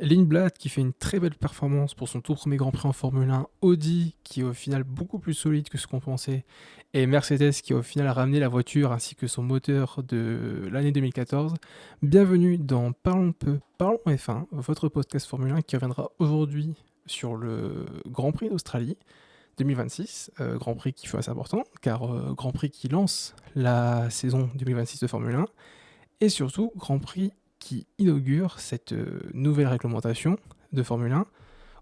Lindblad qui fait une très belle performance pour son tout premier Grand Prix en Formule 1, Audi qui est au final beaucoup plus solide que ce qu'on pensait, et Mercedes qui au final a ramené la voiture ainsi que son moteur de l'année 2014. Bienvenue dans Parlons peu, Parlons F1, votre podcast Formule 1 qui reviendra aujourd'hui sur le Grand Prix d'Australie 2026, Grand Prix qui fut assez important car Grand Prix qui lance la saison 2026 de Formule 1 et surtout Grand Prix qui inaugure cette nouvelle réglementation de Formule 1,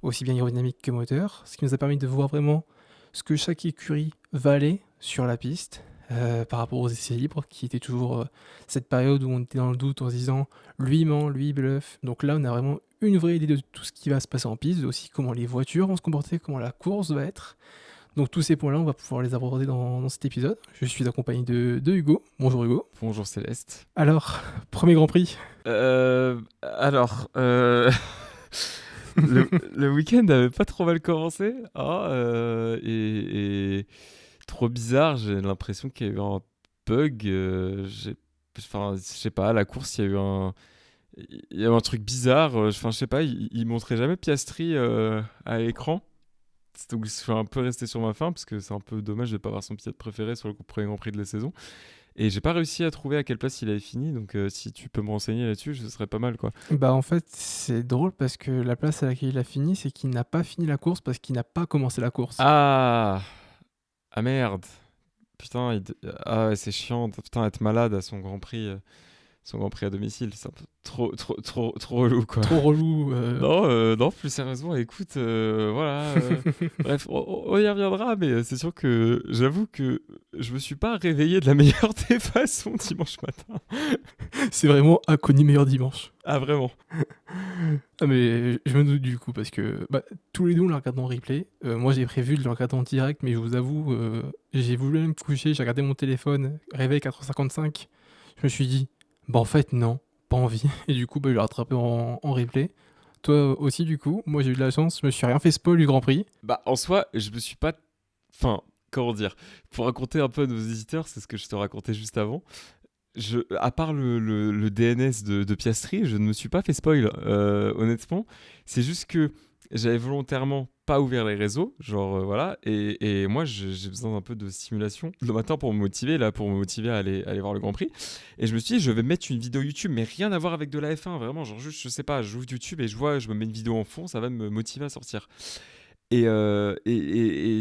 aussi bien aérodynamique que moteur, ce qui nous a permis de voir vraiment ce que chaque écurie valait sur la piste par rapport aux essais libres, qui était toujours cette période où on était dans le doute en se disant lui ment, lui bluffe. Donc là, on a vraiment une vraie idée de tout ce qui va se passer en piste, aussi comment les voitures vont se comporter, comment la course va être. Donc tous ces points-là, on va pouvoir les aborder dans cet épisode. Je suis accompagné de Hugo. Bonjour Hugo. Bonjour Céleste. Alors, premier Grand Prix. Alors, le week-end avait pas trop mal commencé. Et trop bizarre, j'ai l'impression qu'il y a eu un bug. Enfin, je sais pas, la course, il y a eu un truc bizarre. Enfin, je sais pas, il montrait jamais Piastri à l'écran. Donc, je suis un peu resté sur ma faim parce que c'est un peu dommage de pas avoir son pilote préféré sur le premier Grand Prix de la saison. Et j'ai pas réussi à trouver à quelle place il avait fini, donc si tu peux me renseigner là-dessus, ce serait pas mal, quoi. Bah en fait, c'est drôle parce que la place à laquelle il a fini, c'est qu'il n'a pas fini la course parce qu'il n'a pas commencé la course. Ah! Ah merde! Putain, ah ouais, c'est chiant, putain, être malade à son Grand Prix à domicile, c'est un peu trop relou, quoi. Trop relou. Non, plus sérieusement, écoute, voilà. Bref, on y reviendra, mais c'est sûr que j'avoue que je me suis pas réveillé de la meilleure des façons dimanche matin. C'est vraiment Aconi meilleur dimanche. Ah, vraiment? Ah mais je me doute du coup parce que bah, tous les deux on l'a regardé en replay. Moi j'ai prévu de le regarder en direct mais je vous avoue, j'ai voulu aller me coucher, j'ai regardé mon téléphone, réveil 4h55. Je me suis dit, bah en fait non, pas envie. Et du coup bah, je l'ai rattrapé en replay. Toi aussi du coup, moi j'ai eu de la chance, je me suis rien fait spoil du Grand Prix. Bah, en soi, je me suis pas. Enfin, comment dire? Pour raconter un peu à nos visiteurs, c'est ce que je te racontais juste avant. À part le DNS de Piastri, je ne me suis pas fait spoil, honnêtement. C'est juste que j'avais volontairement pas ouvert les réseaux, genre voilà, et moi j'ai besoin d'un peu de stimulation le matin pour me motiver, à aller voir le Grand Prix. Et je me suis dit, je vais mettre une vidéo YouTube, mais rien à voir avec de la F1, vraiment, genre juste, je sais pas, j'ouvre YouTube et je me mets une vidéo en fond, ça va me motiver à sortir. Et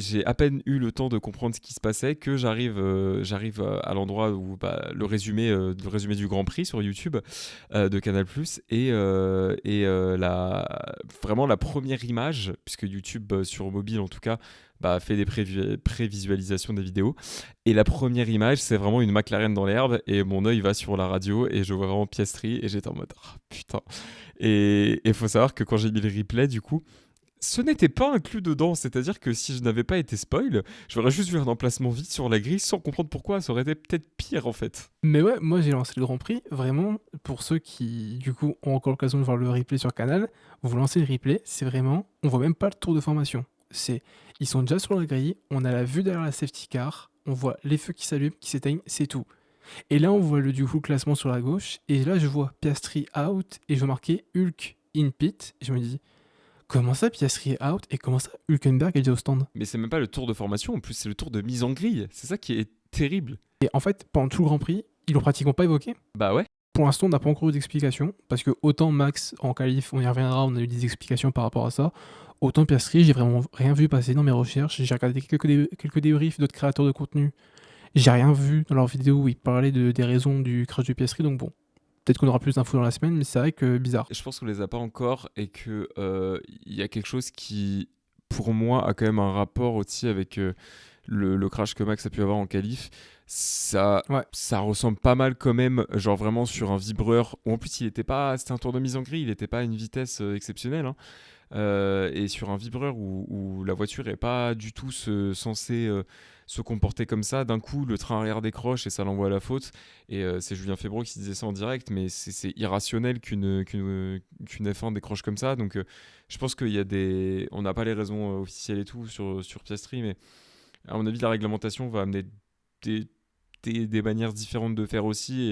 j'ai à peine eu le temps de comprendre ce qui se passait que j'arrive à l'endroit où le résumé du Grand Prix sur YouTube de Canal+, vraiment la première image, puisque YouTube sur mobile en tout cas fait des prévisualisations des vidéos, et la première image c'est vraiment une McLaren dans l'herbe et mon œil va sur la radio et je vois vraiment Piastri et j'étais en mode ah, putain. Et il faut savoir que quand j'ai mis le replay du coup, ce n'était pas inclus dedans, c'est-à-dire que si je n'avais pas été spoil, j'aurais juste vu un emplacement vide sur la grille sans comprendre pourquoi, ça aurait été peut-être pire en fait. Mais ouais, moi j'ai lancé le Grand Prix, vraiment, pour ceux qui du coup ont encore l'occasion de voir le replay sur Canal, vous lancez le replay, c'est vraiment, on voit même pas le tour de formation. Ils sont déjà sur la grille, on a la vue derrière la safety car, on voit les feux qui s'allument, qui s'éteignent, c'est tout. Et là on voit le du coup classement sur la gauche, et là je vois Piastri out, et je vois marqué Hulk in pit, et je me dis, comment ça Piastri est out, et comment ça Hülkenberg est déjà au stand? Mais c'est même pas le tour de formation, en plus c'est le tour de mise en grille, c'est ça qui est terrible. Et en fait, pendant tout le Grand Prix, ils l'ont pratiquement pas évoqué. Bah ouais. Pour l'instant, on n'a pas encore eu d'explication, parce que autant Max en qualif, on y reviendra, on a eu des explications par rapport à ça, autant Piastri, j'ai vraiment rien vu passer dans mes recherches, j'ai regardé quelques débriefs d'autres créateurs de contenu, j'ai rien vu dans leurs vidéos où ils parlaient des raisons du crash de Piastri, donc bon, peut-être qu'on aura plus d'infos dans la semaine, mais c'est vrai que bizarre. Je pense qu'on les a pas encore et que il y a quelque chose qui, pour moi, a quand même un rapport aussi avec le crash que Max a pu avoir en qualif. Ça, Ouais, ça ressemble pas mal quand même, genre vraiment sur un vibreur. Où en plus, c'était un tour de mise en grille, il n'était pas à une vitesse exceptionnelle, hein. Et sur un vibreur où la voiture est pas du tout censée se comporter comme ça, d'un coup le train arrière décroche et ça l'envoie à la faute. Et c'est Julien Febvre qui disait ça en direct, mais c'est irrationnel qu'une F1 décroche comme ça. Donc je pense qu'il y a on n'a pas les raisons officielles et tout sur Piastri, mais à mon avis la réglementation va amener des, des manières différentes de faire aussi.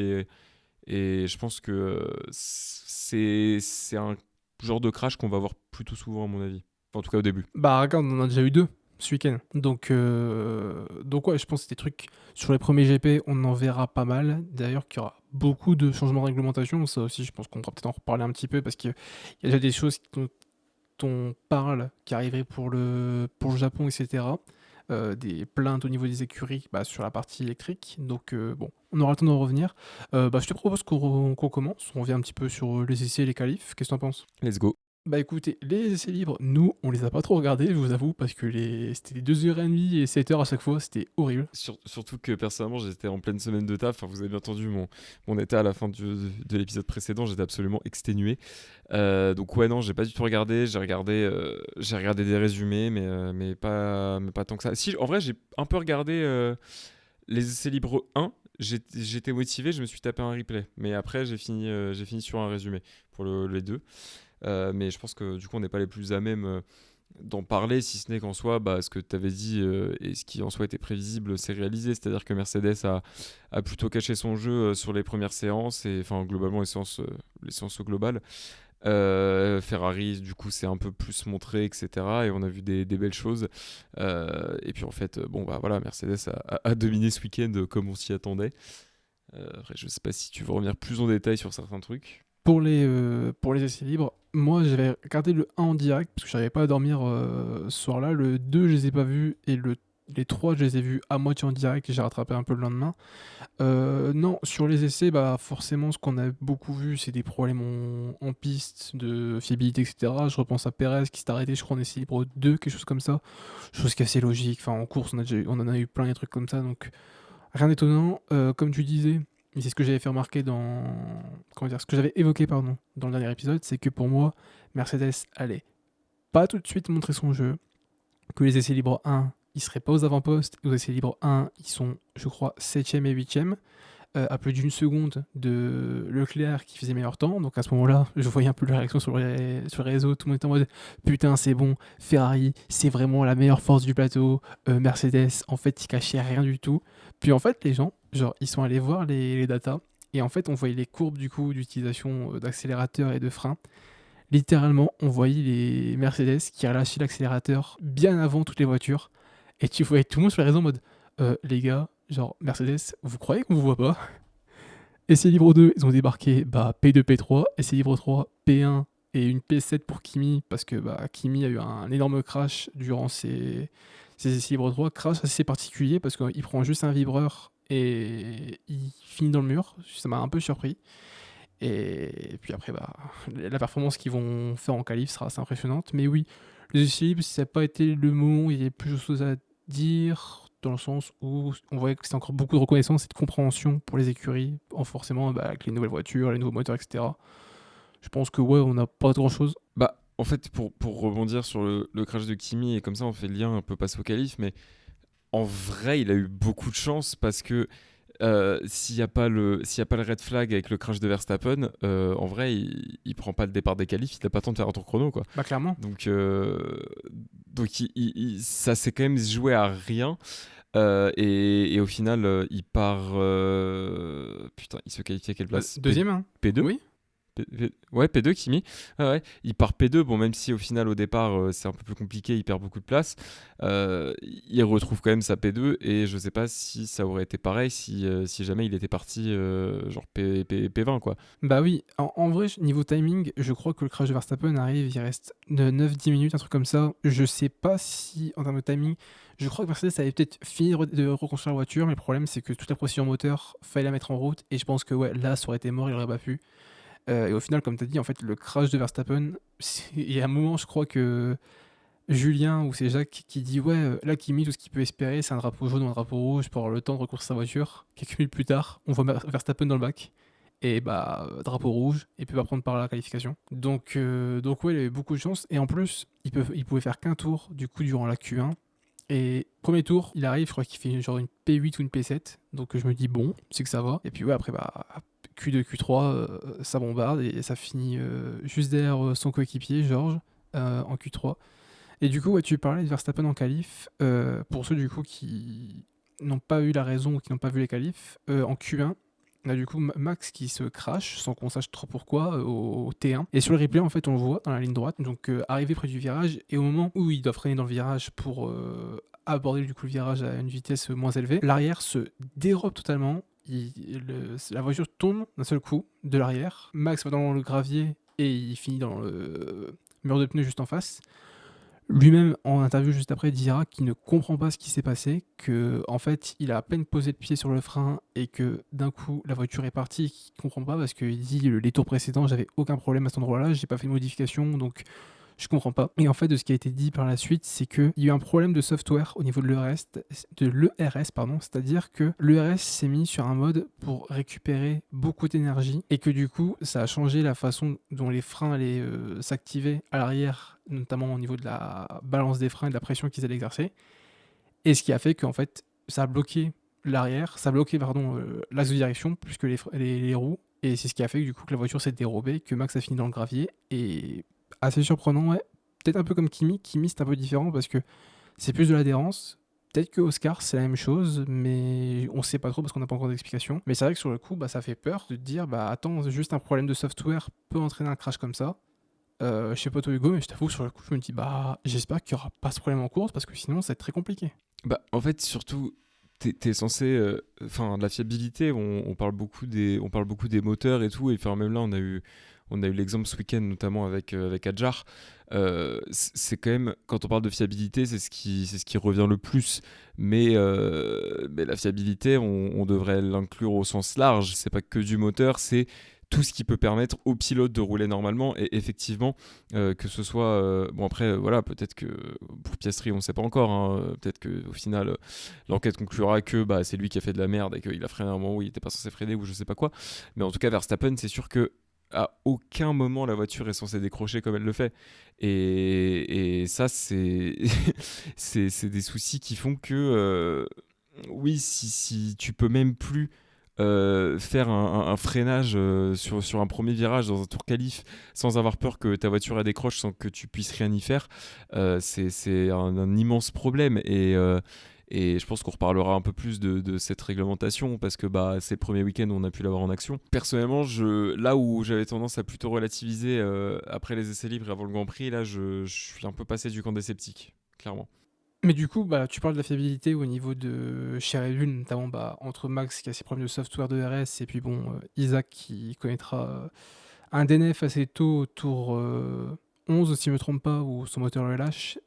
Et je pense que c'est un genre de crash qu'on va voir plutôt souvent à mon avis. Enfin, en tout cas au début. Bah regarde, on en a déjà eu deux ce week-end. Donc ouais, je pense que c'est des trucs sur les premiers GP, on en verra pas mal. D'ailleurs, qu'il y aura beaucoup de changements de réglementation. Ça aussi, je pense qu'on pourra peut-être en reparler un petit peu parce qu'il y a déjà des choses dont on parle qui arriveraient pour le Japon, etc. Des plaintes au niveau des écuries sur la partie électrique. Donc bon, on aura le temps d'en revenir. Je te propose qu'on commence. On revient un petit peu sur les essais et les qualifs. Qu'est-ce que t'en penses? Let's go. Bah écoutez, les essais libres, nous, on les a pas trop regardés, je vous avoue, parce que c'était des 2h30 et 7h à chaque fois, c'était horrible. Surtout que personnellement j'étais en pleine semaine de taf, enfin, vous avez bien entendu mon état à la fin de l'épisode précédent, j'étais absolument exténué. Donc ouais non, j'ai pas du tout regardé, j'ai regardé des résumés mais pas tant que ça. Si en vrai j'ai un peu regardé les essais libres 1, j'étais motivé, je me suis tapé un replay, mais après j'ai fini sur un résumé pour les deux. Mais je pense que du coup on n'est pas les plus à même d'en parler, si ce n'est qu'en soi, ce que tu avais dit et ce qui en soi était prévisible, c'est réalisé. C'est-à-dire que Mercedes a plutôt caché son jeu sur les premières séances, et enfin globalement les séances globales. Ferrari, du coup, s'est un peu plus montré, etc. Et on a vu des belles choses. Et puis en fait, voilà, Mercedes a dominé ce week-end comme on s'y attendait. Après, je sais pas si tu veux revenir plus en détail sur certains trucs. Pour les essais libres, moi j'avais regardé le 1 en direct, parce que je n'arrivais pas à dormir ce soir-là. Le 2, je les ai pas vus, et les 3, je les ai vus à moitié en direct, et j'ai rattrapé un peu le lendemain. Non, sur les essais, forcément, ce qu'on a beaucoup vu, c'est des problèmes en piste, de fiabilité, etc. Je repense à Perez qui s'est arrêté, je crois, en essai libre 2, quelque chose comme ça. Chose qui est assez logique. Enfin, en course, on en a eu plein de trucs comme ça, donc rien d'étonnant. Comme tu disais, et c'est ce que j'avais fait remarquer ce que j'avais évoqué, pardon, dans le dernier épisode, c'est que pour moi, Mercedes allait pas tout de suite montrer son jeu, que les essais libres 1, ils seraient pas aux avant-postes, et aux essais libres 1, ils sont, je crois, 7e et 8e, à plus d'une seconde de Leclerc qui faisait meilleur temps. Donc à ce moment-là, je voyais un peu la réaction sur les réseaux, tout le monde était en mode putain, c'est bon, Ferrari, c'est vraiment la meilleure force du plateau. Mercedes, en fait, ils cachaient rien du tout. Puis en fait, les gens, genre, ils sont allés voir les datas, et en fait, on voyait les courbes du coup d'utilisation d'accélérateur et de frein. Littéralement, on voyait les Mercedes qui relâchaient l'accélérateur bien avant toutes les voitures. Et tu voyais tout le monde sur les réseaux en mode les gars, genre Mercedes, vous croyez qu'on vous voit pas? Essai libre 2, ils ont débarqué P2, P3. Essai libre 3, P1 et une P7 pour Kimi, parce que Kimi a eu un énorme crash durant ses essais libre 3. Crash assez particulier parce qu'il prend juste un vibreur et il finit dans le mur. Ça m'a un peu surpris. Et puis après, la performance qu'ils vont faire en qualif sera assez impressionnante. Mais oui, les essais libres, ça n'a pas été le moment où il y avait plus de choses à dire, dans le sens où on voyait que c'était encore beaucoup de reconnaissance et de compréhension pour les écuries, forcément avec les nouvelles voitures, les nouveaux moteurs, etc. Je pense que ouais, on n'a pas grand chose. En fait, pour rebondir sur le crash de Kimi, et comme ça on fait le lien un peu passer au qualif, mais en vrai, il a eu beaucoup de chance parce que s'il n'y a pas le red flag avec le crash de Verstappen, en vrai, il prend pas le départ des qualifs, il n'a pas le temps de faire un tour chrono, quoi. Clairement. Donc ça s'est quand même joué à rien. Et au final, il part. Putain, il se qualifie à quelle place? Deuxième, hein. P2? Oui. Ouais, P2, Kimi. Ouais. Il part P2, bon, même si au final, au départ, c'est un peu plus compliqué, il perd beaucoup de place. Il retrouve quand même sa P2, et je sais pas si ça aurait été pareil si jamais il était parti genre P20, quoi. Bah oui, en vrai, niveau timing, je crois que le crash de Verstappen arrive, il reste 9-10 minutes, un truc comme ça. Je sais pas si, en termes de timing, je crois que Mercedes avait peut-être fini de reconstruire la voiture, mais le problème, c'est que toute la procédure moteur, fallait la mettre en route, et je pense que ouais, là, ça aurait été mort, il aurait pas pu. Et au final, comme tu as dit, en fait, le crash de Verstappen, il y a un moment, je crois que Julien ou c'est Jacques qui dit ouais, là, Kimi, tout ce qu'il peut espérer, c'est un drapeau jaune ou un drapeau rouge pour avoir le temps de reconstruire sa voiture. Quelques minutes plus tard, on voit Verstappen dans le bac. Et drapeau rouge, et peut pas prendre par la qualification. Donc ouais, il avait beaucoup de chance. Et en plus, il pouvait faire qu'un tour, du coup, durant la Q1. Et premier tour, il arrive, je crois qu'il fait genre une P8 ou une P7. Donc je me dis, bon, c'est que ça va. Et puis ouais, après, Q2, Q3, ça bombarde, et ça finit juste derrière son coéquipier, Georges, en Q3. Et du coup, ouais, tu parlais de Verstappen en qualif. Pour ceux, du coup, qui n'ont pas eu la raison ou qui n'ont pas vu les qualifs, en Q1, On a du coup Max qui se crache sans qu'on sache trop pourquoi au T1. Et sur le replay, en fait, on le voit dans la ligne droite, donc arrivé près du virage, et au moment où il doit freiner dans le virage pour aborder du coup le virage à une vitesse moins élevée, l'arrière se dérobe totalement. La voiture tourne d'un seul coup de l'arrière. Max va dans le gravier et il finit dans le mur de pneus juste en face. Lui-même, en interview juste après, dira qu'il ne comprend pas ce qui s'est passé, que en fait, il a à peine posé le pied sur le frein et que d'un coup, la voiture est partie et qu'il ne comprend pas parce qu'il dit les tours précédents, j'avais aucun problème à cet endroit-là, j'ai pas fait de modification, donc je comprends pas. Et en fait, de ce qui a été dit par la suite, c'est qu'il y a eu un problème de software au niveau de l'ERS, pardon, c'est-à-dire que l'ERS s'est mis sur un mode pour récupérer beaucoup d'énergie et que du coup, ça a changé la façon dont les freins allaient s'activer à l'arrière, notamment au niveau de la balance des freins et de la pression qu'ils allaient exercer. Et ce qui a fait qu'en fait, ça a bloqué l'arrière, ça a bloqué l'axe de direction plus que les roues. Et c'est ce qui a fait que, du coup, que la voiture s'est dérobée, que Max a fini dans le gravier. Et assez surprenant, ouais. Peut-être un peu comme Kimi. Kimi, c'est un peu différent parce que c'est plus de l'adhérence. Peut-être que Oscar, c'est la même chose, mais on sait pas trop parce qu'on n'a pas encore d'explication. Mais c'est vrai que sur le coup, ça fait peur de te dire, attends, juste un problème de software peut entraîner un crash comme ça. Je sais pas toi Hugo, mais je t'avoue, sur le coup, je me dis, j'espère qu'il y aura pas ce problème en course parce que sinon, ça va être très compliqué. En fait, surtout, t'es censé. Enfin, la fiabilité, on parle beaucoup des moteurs et tout. Et enfin, même là, on a eu l'exemple ce week-end, notamment avec Adjar. C'est quand même, quand on parle de fiabilité, c'est ce qui revient le plus. Mais la fiabilité, on devrait l'inclure au sens large. C'est pas que du moteur, c'est tout ce qui peut permettre au pilote de rouler normalement. Et effectivement, que ce soit... bon après, voilà, peut-être que pour Piastri, on ne sait pas encore. Hein, peut-être qu'au final, l'enquête conclura que c'est lui qui a fait de la merde et qu'il a freiné à un moment où il n'était pas censé freiner ou je sais pas quoi. Mais en tout cas, Verstappen, c'est sûr que à aucun moment la voiture est censée décrocher comme elle le fait. Et ça, c'est c'est des soucis qui font que... oui, si tu peux même plus faire un freinage sur un premier virage dans un tour qualif sans avoir peur que ta voiture elle décroche sans que tu puisses rien y faire, c'est un immense problème. Et je pense qu'on reparlera un peu plus de cette réglementation parce que c'est le premier week-end où on a pu l'avoir en action. Personnellement, là où j'avais tendance à plutôt relativiser après les essais libres et avant le Grand Prix, là je suis un peu passé du camp des sceptiques, clairement. Mais du coup, tu parles de la fiabilité au niveau de chez Red Bull, notamment entre Max qui a ses problèmes de software de RS et puis Isaac qui connaîtra un DNF assez tôt, au tour 11 si je ne me trompe pas, où son moteur le lâche.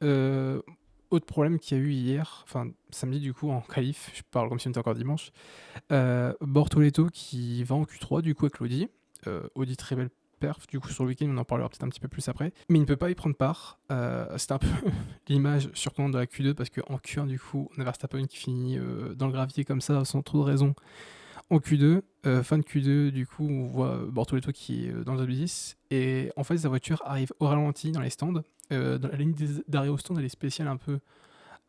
Autre problème qu'il y a eu hier, enfin samedi du coup en qualif, je parle comme si on était encore dimanche, Bortoleto qui va en Q3 du coup avec l'Audi. Audi très belle perf, du coup sur le week-end on en parlera peut-être un petit peu plus après, mais il ne peut pas y prendre part. C'est un peu l'image surprenante de la Q2 parce qu'en Q1 du coup on a Verstappen qui finit dans le gravier comme ça sans trop de raison en Q2. Fin de Q2 du coup on voit Bortoleto qui est dans le W10 et en fait sa voiture arrive au ralenti dans les stands. Dans la ligne d'arrêt au stand elle est spéciale un peu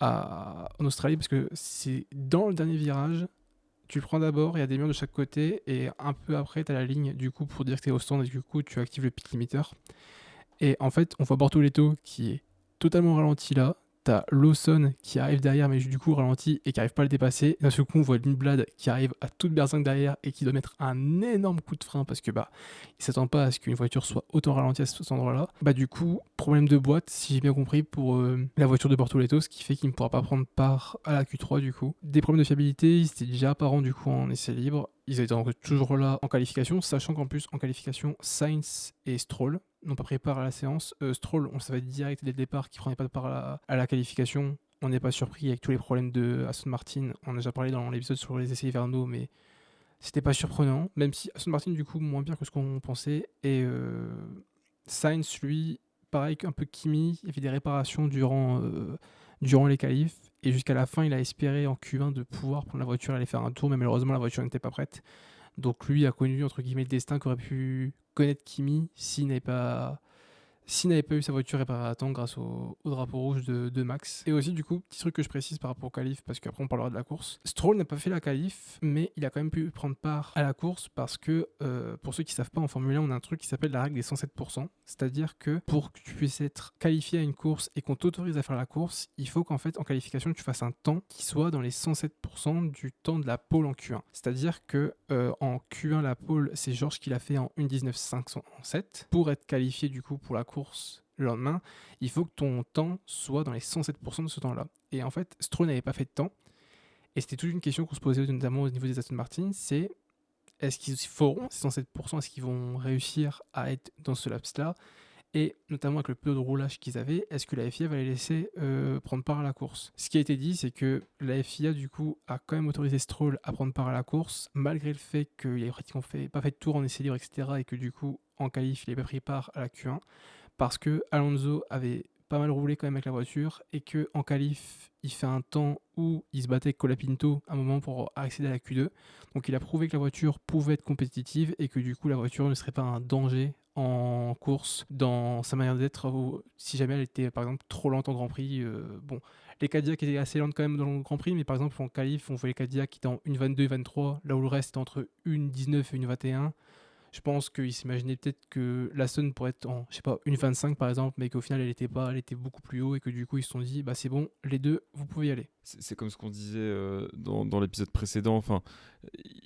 en Australie parce que c'est dans le dernier virage. Tu le prends d'abord, il y a des murs de chaque côté, et un peu après, tu as la ligne du coup pour dire que tu es au stand, et du coup, tu actives le pit limiter. Et en fait, on voit Bortoleto qui est totalement ralenti là. T'as Lawson qui arrive derrière, mais du coup ralenti et qui arrive pas à le dépasser. D'un seul coup, on voit Lindblad qui arrive à toute berzingue derrière et qui doit mettre un énorme coup de frein parce que il s'attend pas à ce qu'une voiture soit autant ralentie à cet endroit-là. Du coup, problème de boîte, si j'ai bien compris, pour la voiture de Bortoleto, ce qui fait qu'il ne pourra pas prendre part à la Q3 du coup. Des problèmes de fiabilité, ils étaient déjà apparents du coup en essai libre. Ils étaient toujours là en qualification, sachant qu'en plus en qualification, Sainz et Stroll n'ont pas pris part à la séance. Stroll, on le savait direct dès le départ qu'il prenait pas part à la qualification. On n'est pas surpris avec tous les problèmes de Aston Martin. On a déjà parlé dans l'épisode sur les essais hivernaux, mais c'était pas surprenant. Même si Aston Martin, du coup, moins bien que ce qu'on pensait. Et Sainz, lui, pareil qu'un peu Kimi, il y avait des réparations durant les qualifs. Et jusqu'à la fin, il a espéré en Q1 de pouvoir prendre la voiture et aller faire un tour, mais malheureusement, la voiture n'était pas prête. Donc lui a connu, entre guillemets, le destin qu'aurait pu connaître Kimi s'il n'avait pas s'il n'avait pas eu sa voiture réparée à temps grâce au drapeau rouge de Max. Et aussi, du coup, petit truc que je précise par rapport au qualif, parce qu'après on parlera de la course. Stroll n'a pas fait la qualif, mais il a quand même pu prendre part à la course parce que, pour ceux qui ne savent pas, en Formule 1, on a un truc qui s'appelle la règle des 107%. C'est-à-dire que pour que tu puisses être qualifié à une course et qu'on t'autorise à faire la course, il faut qu'en fait, en qualification, tu fasses un temps qui soit dans les 107% du temps de la pole en Q1. C'est-à-dire que en Q1, la pole, c'est Georges qui l'a fait en 1.19.507. Pour être qualifié du coup pour la course le lendemain, il faut que ton temps soit dans les 107% de ce temps-là. Et en fait, Stroll n'avait pas fait de temps. Et c'était toute une question qu'on se posait notamment au niveau des Aston Martin, c'est est-ce qu'ils feront ces 107%, est-ce qu'ils vont réussir à être dans ce laps-là? Et notamment avec le peu de roulage qu'ils avaient, est-ce que la FIA va les laisser prendre part à la course? Ce qui a été dit, c'est que la FIA, du coup, a quand même autorisé Stroll à prendre part à la course, malgré le fait qu'il n'avait pratiquement pas fait de tour en essai libre, etc., et que du coup, en qualif, il n'avait pas pris part à la Q1, parce que Alonso avait pas mal roulé quand même avec la voiture, et que en qualif, il fait un temps où il se battait avec Colapinto un moment pour accéder à la Q2. Donc il a prouvé que la voiture pouvait être compétitive et que du coup la voiture ne serait pas un danger en course dans sa manière d'être si jamais elle était par exemple trop lente en Grand Prix. Bon, les Cadillacs étaient assez lentes quand même dans le Grand Prix, mais par exemple en qualif, on voit les Cadillacs qui étaient en 1.22 et 23, là où le reste était entre 1.19 et 1.21. Je pense qu'il s'imaginait peut-être que l'Aston pourrait être en, je sais pas, 1.25 par exemple, mais qu'au final elle était beaucoup plus haut et que du coup ils se sont dit, bah c'est bon, les deux, vous pouvez y aller. C'est comme ce qu'on disait dans l'épisode précédent. Enfin,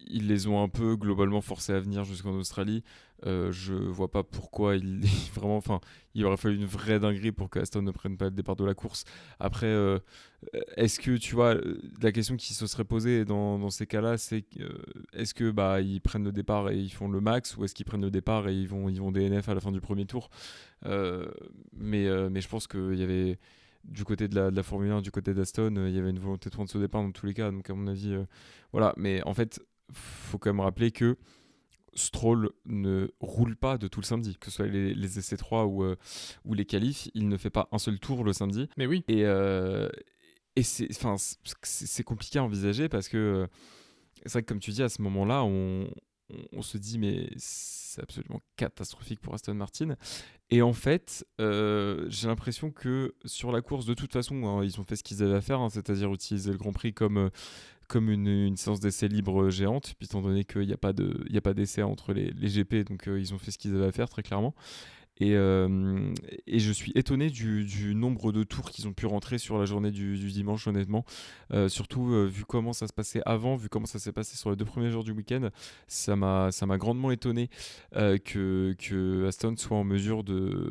ils les ont un peu globalement forcés à venir jusqu'en Australie. Je vois pas pourquoi vraiment. Enfin, il aurait fallu une vraie dinguerie pour que Aston ne prenne pas le départ de la course. Après, est-ce que tu vois la question qui se serait posée dans ces cas-là, c'est est-ce que bah ils prennent le départ et ils font le max, ou est-ce qu'ils prennent le départ et ils vont DNF à la fin du premier tour? Mais je pense qu'il y avait du côté de la Formule 1, du côté d'Aston, il y avait une volonté de prendre ce départ dans tous les cas. Donc, à mon avis, voilà. Mais en fait, faut quand même rappeler que Stroll ne roule pas de tout le samedi, que ce soit les essais 3 ou les qualifs. Il ne fait pas un seul tour le samedi. Mais oui. Et c'est compliqué à envisager parce que c'est vrai que, comme tu dis, à ce moment-là, on se dit, mais c'est absolument catastrophique pour Aston Martin. Et en fait, j'ai l'impression que sur la course, de toute façon, hein, ils ont fait ce qu'ils avaient à faire, hein, c'est-à-dire utiliser le Grand Prix comme une séance d'essai libre géante, puis étant donné qu'il n'y a pas d'essai entre les GP, donc ils ont fait ce qu'ils avaient à faire, très clairement. Et je suis étonné du nombre de tours qu'ils ont pu rentrer sur la journée du dimanche, honnêtement. Surtout vu comment ça se passait avant, vu comment ça s'est passé sur les 2 premiers jours du week-end, ça m'a grandement étonné que Aston soit en mesure de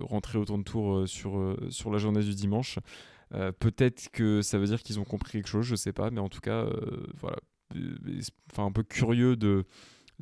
rentrer autant de tours sur la journée du dimanche. Peut-être que ça veut dire qu'ils ont compris quelque chose, je sais pas, mais en tout cas, voilà. Enfin, un peu curieux de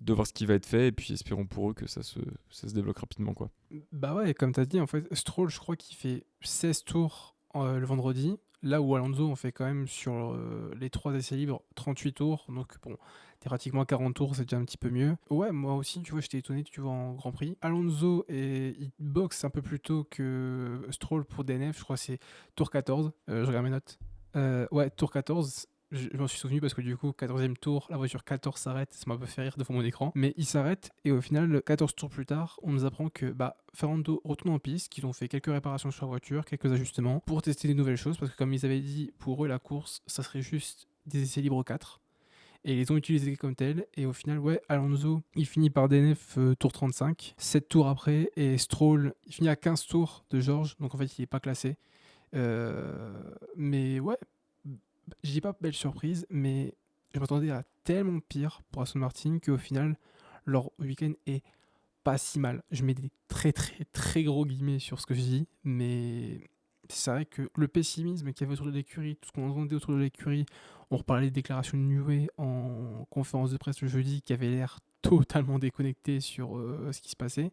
voir ce qui va être fait, et puis espérons pour eux que ça se débloque rapidement, quoi. Bah ouais, comme tu as dit, en fait, Stroll, je crois qu'il fait 16 tours le vendredi, là où Alonso on fait quand même sur les 3 essais libres 38 tours, donc bon, t'es pratiquement à 40 tours, c'est déjà un petit peu mieux. Ouais, moi aussi, tu vois, j'étais étonné, tu vois, en Grand Prix. Alonso, il boxe un peu plus tôt que Stroll pour DNF, je crois que c'est tour 14, je regarde mes notes. Ouais, tour 14, je m'en suis souvenu parce que du coup, 14e tour, la voiture 14 s'arrête, ça m'a un peu fait rire devant mon écran. Mais il s'arrête et au final, 14 tours plus tard, on nous apprend que Fernando retourne en piste, qu'ils ont fait quelques réparations sur la voiture, quelques ajustements pour tester des nouvelles choses parce que comme ils avaient dit, pour eux, la course, ça serait juste des essais libres 4. Et ils les ont utilisés comme tels. Et au final, ouais, Alonso, il finit par DNF tour 35, 7 tours après. Et Stroll, il finit à 15 tours de George, donc en fait, il n'est pas classé. Mais ouais, je dis pas belle surprise, mais je m'attendais à tellement pire pour Aston Martin qu'au final, leur week-end est pas si mal. Je mets des très très très gros guillemets sur ce que je dis, mais c'est vrai que le pessimisme qu'il y avait autour de l'écurie, tout ce qu'on entendait autour de l'écurie, on reparlait des déclarations de Newey en conférence de presse le jeudi qui avait l'air totalement déconnecté sur ce qui se passait.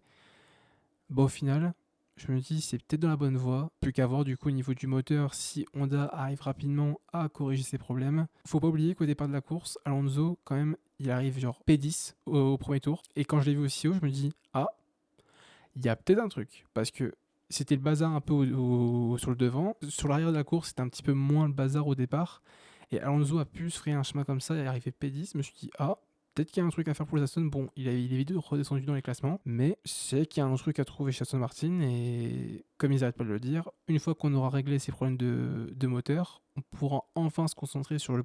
Au final, je me dis c'est peut-être dans la bonne voie. Plus qu'à voir du coup au niveau du moteur si Honda arrive rapidement à corriger ses problèmes. Faut pas oublier qu'au départ de la course, Alonso quand même il arrive genre P10 au premier tour. Et quand je l'ai vu aussi haut, je me dis il y a peut-être un truc. Parce que c'était le bazar un peu sur le devant. Sur l'arrière de la course, c'était un petit peu moins le bazar au départ. Et Alonso a pu se frayer un chemin comme ça et arriver P10. Je me suis dit Peut-être qu'il y a un truc à faire pour les Aston. Bon, il est vite redescendu dans les classements, mais c'est qu'il y a un truc à trouver chez Aston Martin. Et comme ils n'arrêtent pas de le dire, une fois qu'on aura réglé ces problèmes de moteur, on pourra enfin se concentrer sur le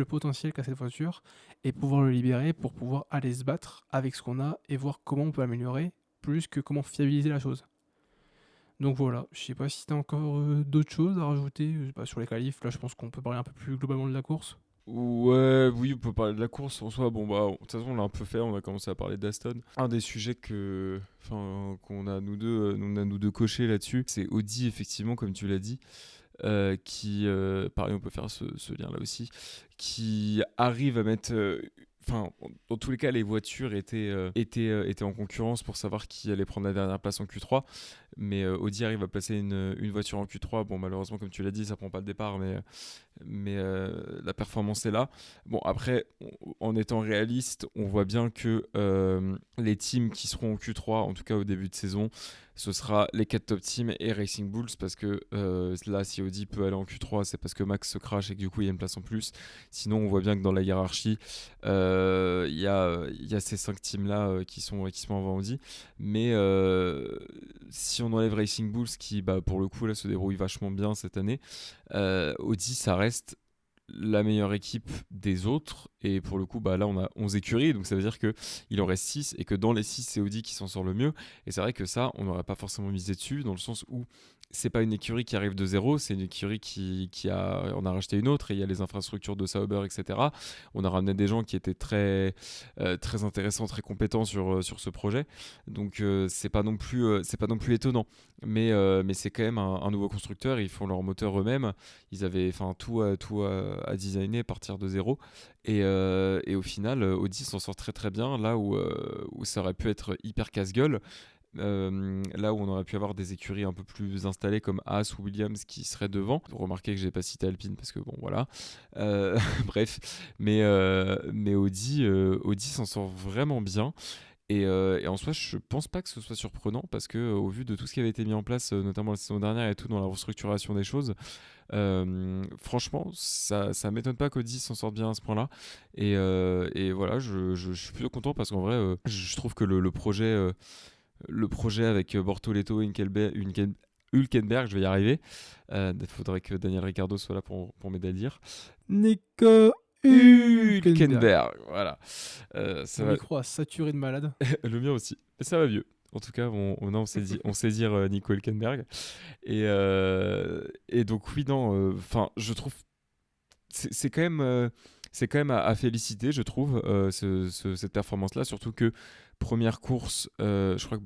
potentiel qu'a cette voiture et pouvoir le libérer pour pouvoir aller se battre avec ce qu'on a et voir comment on peut améliorer plus que comment fiabiliser la chose. Donc voilà, je sais pas si tu as encore d'autres choses à rajouter sur les qualifs. Là, je pense qu'on peut parler un peu plus globalement de la course. Ouais, oui, on peut parler de la course en soi. Bon, bah, de toute façon, on l'a un peu fait. On a commencé à parler d'Aston. Un des sujets qu'on a nous deux coché là-dessus, c'est Audi, effectivement, comme tu l'as dit, qui, pareil, on peut faire ce lien-là aussi, qui arrive à mettre. Enfin, dans tous les cas, les voitures étaient en concurrence pour savoir qui allait prendre la dernière place en Q3. Mais Audi arrive à placer une voiture en Q3. Bon, malheureusement, comme tu l'as dit, ça prend pas le départ, mais la performance est là. Bon, après, en étant réaliste, on voit bien que les teams qui seront en Q3, en tout cas au début de saison, ce sera les 4 top teams et Racing Bulls, parce que là, si Audi peut aller en Q3, c'est parce que Max se crache et que du coup, il y a une place en plus. Sinon, on voit bien que dans la hiérarchie, il y a ces 5 teams-là qui sont avant Audi. Mais si on enlève Racing Bulls, qui, bah, pour le coup, là, se débrouille vachement bien cette année, Audi, ça reste la meilleure équipe des autres, et pour le coup bah là on a 11 écuries, donc ça veut dire qu'il en reste 6 et que dans les 6 c'est Audi qui s'en sort le mieux. Et c'est vrai que ça on n'aurait pas forcément misé dessus, dans le sens où c'est pas une écurie qui arrive de zéro, c'est une écurie on a racheté une autre, et il y a les infrastructures de Sauber, etc. On a ramené des gens qui étaient très intéressants, très compétents sur ce projet, donc c'est pas non plus étonnant, mais c'est quand même un nouveau constructeur. Ils font leur moteur eux-mêmes, ils avaient tout à designer à partir de zéro, et au final Audi s'en sort très très bien, là où ça aurait pu être hyper casse-gueule. Là où on aurait pu avoir des écuries un peu plus installées comme Haas ou Williams qui seraient devant. Remarquez que j'ai pas cité Alpine parce que bon voilà. Bref, mais Audi s'en sort vraiment bien. Et en soi, je pense pas que ce soit surprenant, parce que au vu de tout ce qui avait été mis en place, notamment la saison dernière et tout, dans la restructuration des choses, franchement, ça m'étonne pas qu'Audi s'en sorte bien à ce point-là. Et voilà, je suis plutôt content, parce qu'en vrai, je trouve que le projet avec Bortoleto et Hülkenberg, je vais y arriver. Il faudrait que Daniel Ricciardo soit là pour m'aider à le dire. Nico Hülkenberg, voilà. Ça Mon va... micro a saturé de malade. Le mien aussi, mais ça va mieux. En tout cas, on sait dire Nico Hülkenberg. Et donc oui, non, je trouve c'est quand même à féliciter, je trouve, cette performance-là, surtout que première course, je crois que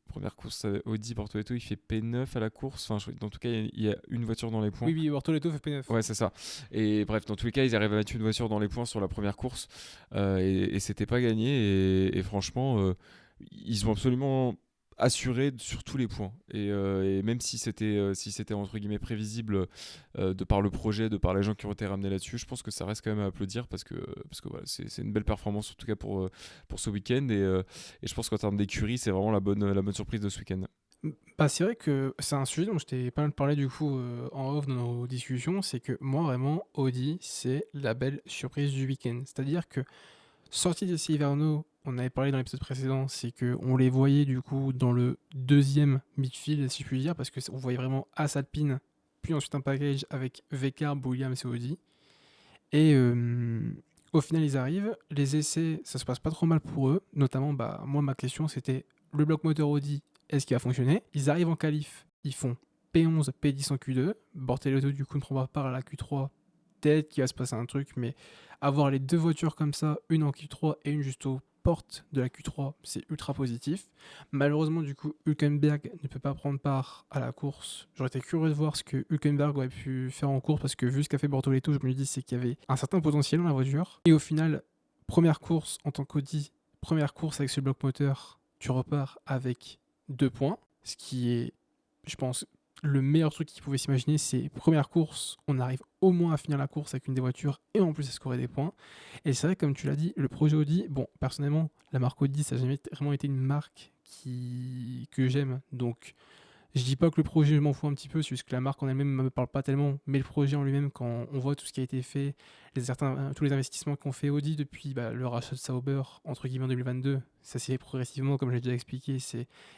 première course Audi, Bortoleto, il fait P9 à la course. Enfin, en tout cas, il y a une voiture dans les points. Oui, Bortoleto fait P9. Ouais, c'est ça. Et bref, dans tous les cas, ils arrivent à mettre une voiture dans les points sur la première course, et c'était pas gagné. Et franchement, ils ont absolument assuré sur tous les points. Et même si c'était entre guillemets prévisible, de par le projet, de par les gens qui ont été ramenés là-dessus, je pense que ça reste quand même à applaudir, parce que voilà, c'est une belle performance, en tout cas pour ce week-end. Et je pense qu'en termes d'écurie, c'est vraiment la bonne surprise de ce week-end. Bah, c'est vrai que c'est un sujet dont je t'ai pas mal parlé du coup en off dans nos discussions. C'est que moi, vraiment, Audi, c'est la belle surprise du week-end. C'est-à-dire que, sorti de Hivernaux, on avait parlé dans l'épisode précédent, c'est qu'on les voyait du coup dans le deuxième midfield, si je puis dire, parce qu'on voyait vraiment As Alpine, puis ensuite un package avec Wecarb, Williams et Audi. Et au final, ils arrivent. Les essais, ça se passe pas trop mal pour eux. Notamment, bah, moi, ma question, c'était le bloc moteur Audi, est-ce qu'il va fonctionner? Ils arrivent en qualif, ils font P11, P10 en Q2. Bortoleto, du coup, ne prend pas part à la Q3. Peut-être qu'il va se passer un truc, mais avoir les deux voitures comme ça, une en Q3 et une juste aux portes de la Q3, c'est ultra positif. Malheureusement, du coup, Hülkenberg ne peut pas prendre part à la course. J'aurais été curieux de voir ce que Hülkenberg aurait pu faire en course, parce que vu ce qu'a fait Bortoleto, je me dis c'est qu'il y avait un certain potentiel dans la voiture. Et au final, première course en tant qu'Audi, première course avec ce bloc moteur, tu repars avec 2 points, ce qui est, je pense, le meilleur truc qu'ils pouvaient s'imaginer. C'est première course, on arrive au moins à finir la course avec une des voitures et en plus à scorer des points. Et c'est vrai, comme tu l'as dit, le projet Audi, bon, personnellement, la marque Audi, ça n'a jamais vraiment été une marque que j'aime. Donc, Je dis pas que le projet, je m'en fous un petit peu, c'est juste que la marque en elle-même ne me parle pas tellement, mais le projet en lui-même, quand on voit tout ce qui a été fait, tous les investissements qu'ont fait Audi depuis le rachat de Sauber, entre guillemets en 2022, ça s'est progressivement, comme j'ai déjà expliqué,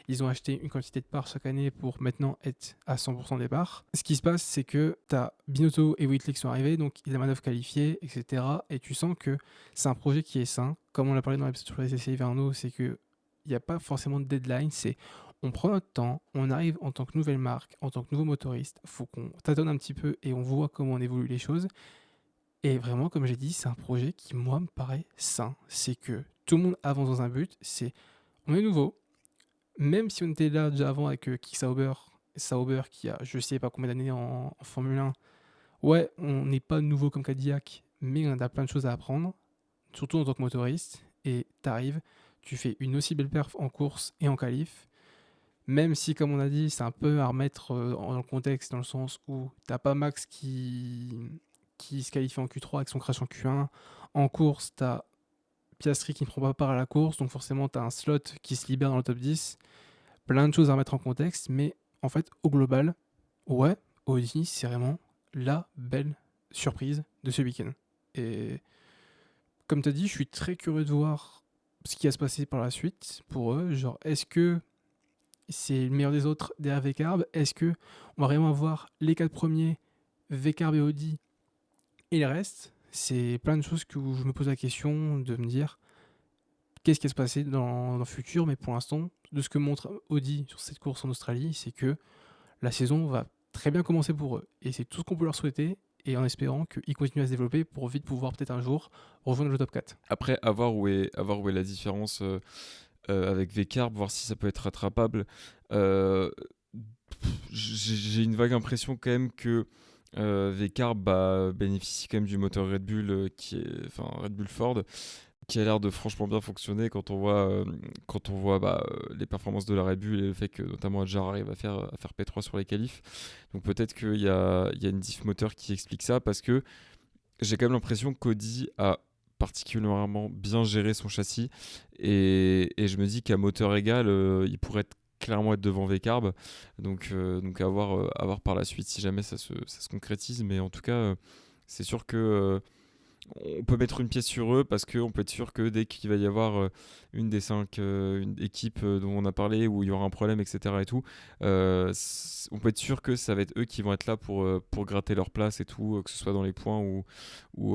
ils ont acheté une quantité de parts chaque année pour maintenant être à 100% des parts. Ce qui se passe, c'est que tu as Binotto et Whitley qui sont arrivés, donc ils ont la manœuvre qualifiée, etc. Et tu sens que c'est un projet qui est sain. Comme on l'a parlé dans l'épisode sur les essais hivernaux, c'est que il n'y a pas forcément de deadline, c'est on prend notre temps, on arrive en tant que nouvelle marque, en tant que nouveau motoriste, faut qu'on tâtonne un petit peu et on voit comment on évolue les choses. Et vraiment, comme j'ai dit, c'est un projet qui, moi, me paraît sain. C'est que tout le monde avance dans un but, on est nouveau, même si on était là déjà avant avec Kick Sauber qui a je sais pas combien d'années en Formule 1, ouais, on n'est pas nouveau comme Cadillac, mais on a plein de choses à apprendre, surtout en tant que motoriste, et t'arrives, tu fais une aussi belle perf en course et en qualif, même si, comme on a dit, c'est un peu à remettre dans le contexte, dans le sens où t'as pas Max qui se qualifie en Q3 avec son crash en Q1. En course, t'as Piastri qui ne prend pas part à la course, donc forcément t'as un slot qui se libère dans le top 10. Plein de choses à remettre en contexte, mais en fait, au global, ouais, Audi, c'est vraiment la belle surprise de ce week-end. Et comme tu as dit, je suis très curieux de voir ce qui va se passer par la suite pour eux. Genre, est-ce que c'est le meilleur des autres derrière VCarb? Est-ce que on va vraiment avoir les 4 premiers, VCarb et Audi, et le reste? C'est plein de choses que je me pose la question de me dire qu'est-ce qui va se passer dans le futur, mais pour l'instant, de ce que montre Audi sur cette course en Australie, c'est que la saison va très bien commencer pour eux. Et c'est tout ce qu'on peut leur souhaiter, et en espérant qu'ils continuent à se développer pour vite pouvoir peut-être un jour rejoindre le top 4. Après, à voir où est la différence avec VCarb, voir si ça peut être rattrapable. Euh, j'ai une vague impression quand même que VCarb bénéficie quand même du moteur Red Bull, enfin Red Bull Ford, qui a l'air de franchement bien fonctionner quand on voit les performances de la Red Bull et le fait que notamment Adjar arrive à faire P3 sur les qualifs. Donc peut-être qu'il y a une diff moteur qui explique ça, parce que j'ai quand même l'impression qu'Audi a particulièrement bien géré son châssis, et je me dis qu'à moteur égal, il pourrait clairement être devant VCarb, donc à voir par la suite si jamais ça se concrétise, mais en tout cas c'est sûr que on peut mettre une pièce sur eux, parce qu'on peut être sûr que dès qu'il va y avoir une des 5 une équipe dont on a parlé où il y aura un problème, etc. et tout, on peut être sûr que ça va être eux qui vont être là pour gratter leur place et tout, que ce soit dans les points ou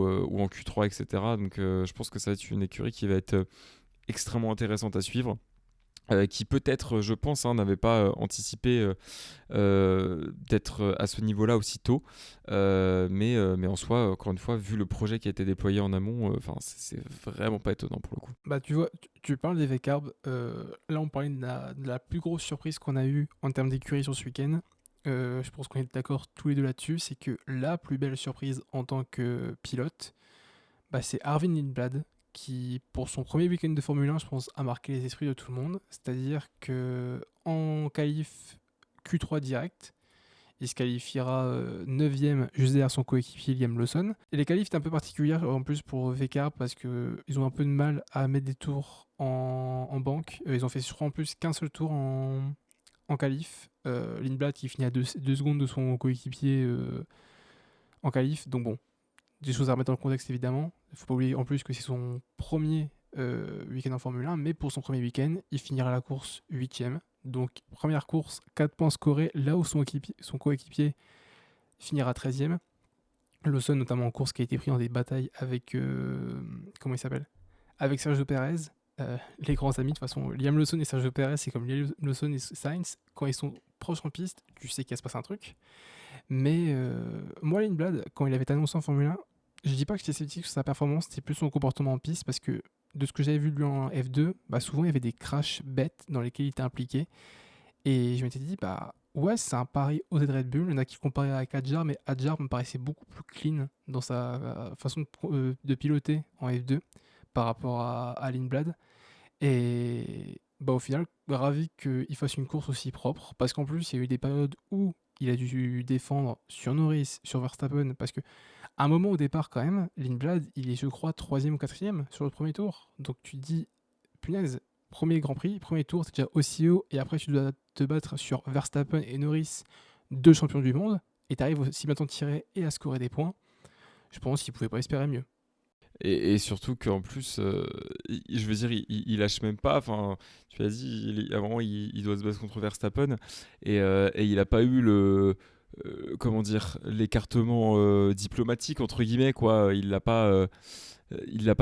en Q3, etc. Donc je pense que ça va être une écurie qui va être extrêmement intéressante à suivre. Qui peut-être, je pense, n'avait pas anticipé d'être à ce niveau-là aussi tôt. Mais en soi, encore une fois, vu le projet qui a été déployé en amont, c'est vraiment pas étonnant pour le coup. Bah tu vois, tu parles des V-Carb, là on parlait de la plus grosse surprise qu'on a eue en termes d'écurie sur ce week-end. Je pense qu'on est d'accord tous les deux là-dessus, c'est que la plus belle surprise en tant que pilote, c'est Arvin Lindblad, qui pour son premier week-end de Formule 1, je pense, a marqué les esprits de tout le monde. C'est-à-dire que en qualif Q3 direct, il se qualifiera 9ème juste derrière son coéquipier Liam Lawson. Et les qualifs étaient un peu particulières en plus pour VCarb parce qu'ils ont un peu de mal à mettre des tours en banque. Ils ont fait je crois en plus qu'un seul tour en qualif. Lindblad qui finit à 2 secondes de son coéquipier en qualif. Donc bon, des choses à remettre dans le contexte évidemment. Il ne faut pas oublier en plus que c'est son premier week-end en Formule 1, mais pour son premier week-end, il finira la course 8ème. Donc première course, 4 points scorés, là où son coéquipier finira 13ème. Lawson notamment en course qui a été pris dans des batailles avec, comment il s'appelle, avec Sergio Perez. Les grands amis, de toute façon, Liam Lawson et Sergio Perez, c'est comme Liam Lawson et Sainz. Quand ils sont proches en piste, tu sais qu'il va se passer un truc. Mais moi, Lindblad, quand il avait annoncé en Formule 1, je dis pas que j'étais sceptique sur sa performance, c'était plus son comportement en piste, parce que de ce que j'avais vu de lui en F2, souvent il y avait des crashs bêtes dans lesquels il était impliqué. Et je m'étais dit, ouais, c'est un pari osé de Red Bull. Il y en a qui comparaient avec Adjar, mais Adjar me paraissait beaucoup plus clean dans sa façon de piloter en F2 par rapport à Lindblad. Et au final, ravi qu'il fasse une course aussi propre, parce qu'en plus, il y a eu des périodes où il a dû défendre sur Norris, sur Verstappen, parce que à un moment au départ quand même, Lindblad, il est je crois 3ème ou 4ème sur le premier tour. Donc tu te dis, punaise, premier Grand Prix, premier tour, c'est déjà aussi haut, et après tu dois te battre sur Verstappen et Norris, deux champions du monde, et tu arrives aussi bien t'en tirer et à scorer des points. Je pense qu'il pouvait pas espérer mieux. Et surtout qu'en plus, je veux dire, il lâche même pas. Enfin, tu l'as dit, à un moment, il doit se battre contre Verstappen. Et il n'a pas eu comment dire, l'écartement diplomatique, entre guillemets, quoi. Il l'a pas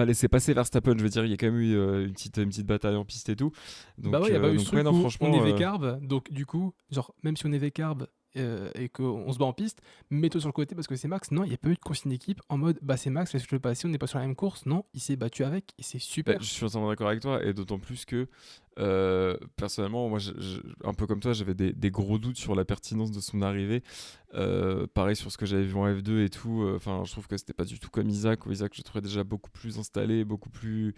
laissé passer Verstappen. Je veux dire, il y a quand même eu une petite bataille en piste et tout. Bah ouais, il n'y a pas eu ce Ouais, truc non, où on est franchement. V-carb, donc du coup, genre, même si on est V-carb et qu'on se bat en piste, mets-toi sur le côté parce que c'est Max. Non, il n'y a pas eu de consigne d'équipe en mode, bah c'est Max, laisse-le passer, on n'est pas sur la même course. Non, il s'est battu avec et c'est Bah, je super. suis entièrement d'accord avec toi, et d'autant plus que personnellement, moi, un peu comme toi, j'avais des gros doutes sur la pertinence de son arrivée. Pareil sur ce que j'avais vu en F2 et tout. Enfin, je trouve que c'était pas du tout comme Isaac. Isaac, je le trouvais déjà beaucoup plus installé, beaucoup plus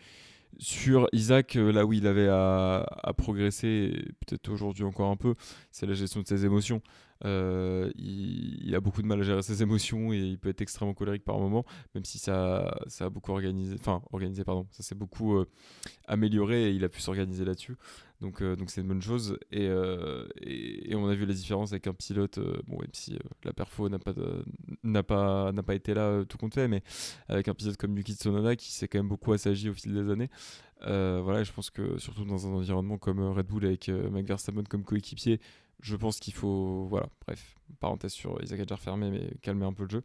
sur Isaac, là où il avait à progresser, et peut-être aujourd'hui encore un peu, c'est la gestion de ses émotions. Il a beaucoup de mal à gérer ses émotions et il peut être extrêmement colérique par moment, même si ça a beaucoup organisé, pardon, ça s'est beaucoup amélioré et il a pu s'organiser là-dessus. Donc c'est une bonne chose. Et on a vu la différence avec un pilote, bon, même si la perfo n'a pas été là tout compte fait, mais avec un pilote comme Yuki Tsunoda qui s'est quand même beaucoup assagi au fil des années. Voilà, je pense que surtout dans un environnement comme Red Bull avec Max Verstappen comme coéquipier, je pense qu'il faut. Voilà, bref, parenthèse sur Isaac Hadjar fermé, mais calmer un peu le jeu.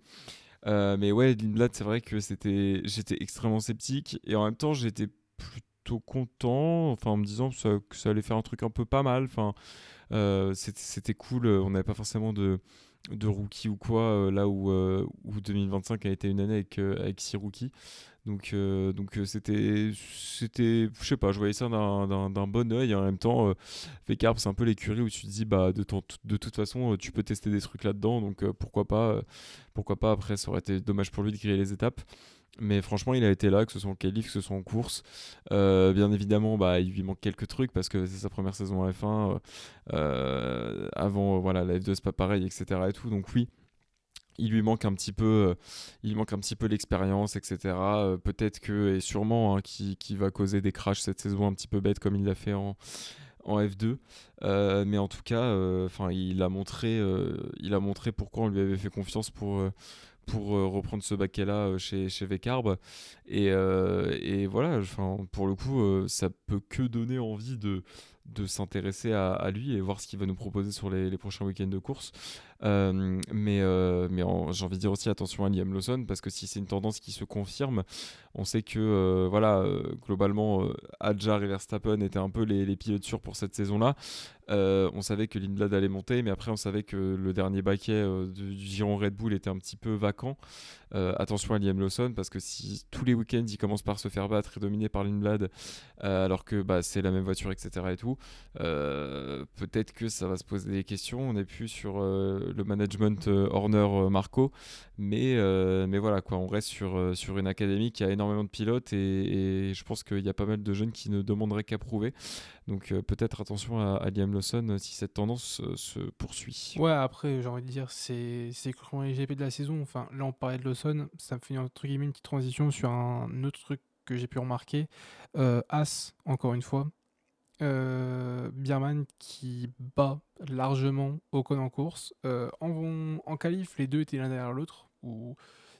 Mais ouais, Lindblad, c'est vrai que j'étais extrêmement sceptique et en même temps, j'étais plutôt content, enfin en me disant que ça allait faire un truc un peu pas mal. Enfin, c'était cool. On n'avait pas forcément de rookie ou quoi, là où 2025 a été une année avec 6 rookies. Donc c'était, je sais pas, je voyais ça d'un bon œil. En même temps, Vecarb, c'est un peu l'écurie où tu te dis, bah, de toute façon, tu peux tester des trucs là-dedans, donc pourquoi pas. Après, ça aurait été dommage pour lui de griller les étapes. Mais franchement, il a été là, que ce soit en qualif, que ce soit en course. Bien évidemment, bah, il lui manque quelques trucs parce que c'est sa première saison en F1. Avant, voilà, la F2, c'est pas pareil, etc. Et tout. Donc oui, il lui manque un petit peu l'expérience, etc. Peut-être que, et sûrement, hein, qui va causer des crashs cette saison un petit peu bête comme il l'a fait en F2. Mais en tout cas, il a montré pourquoi on lui avait fait confiance pour reprendre ce baquet-là chez Vecarb. Et voilà, pour le coup, ça peut que donner envie de s'intéresser à lui et voir ce qu'il va nous proposer sur les prochains week-ends de course. Mais j'ai envie de dire aussi attention à Liam Lawson, parce que si c'est une tendance qui se confirme, on sait que voilà, globalement, Hadjar et Verstappen étaient un peu les pilotes sûrs pour cette saison-là. On savait que Lindblad allait monter, mais après on savait que le dernier baquet du giron Red Bull était un petit peu vacant. Attention à Liam Lawson, parce que si tous les week-ends il commence par se faire battre et dominer par Lindblad, alors que bah, c'est la même voiture, etc. et tout, peut-être que ça va se poser des questions. On n'est plus sur le management Horner-Marco, mais voilà quoi, on reste sur une académie qui a énormément de pilotes, et je pense qu'il y a pas mal de jeunes qui ne demanderaient qu'à prouver. Donc peut-être attention à Liam Lawson si cette tendance se poursuit. Ouais, après, j'ai envie de dire, c'est clairement les GP de la saison. Enfin, là, on parlait de Lawson, ça me fait entre guillemets une petite transition sur un autre truc que j'ai pu remarquer. As, encore une fois. Bierman qui bat largement Ocon en course. En qualif, les deux étaient l'un derrière l'autre. Ou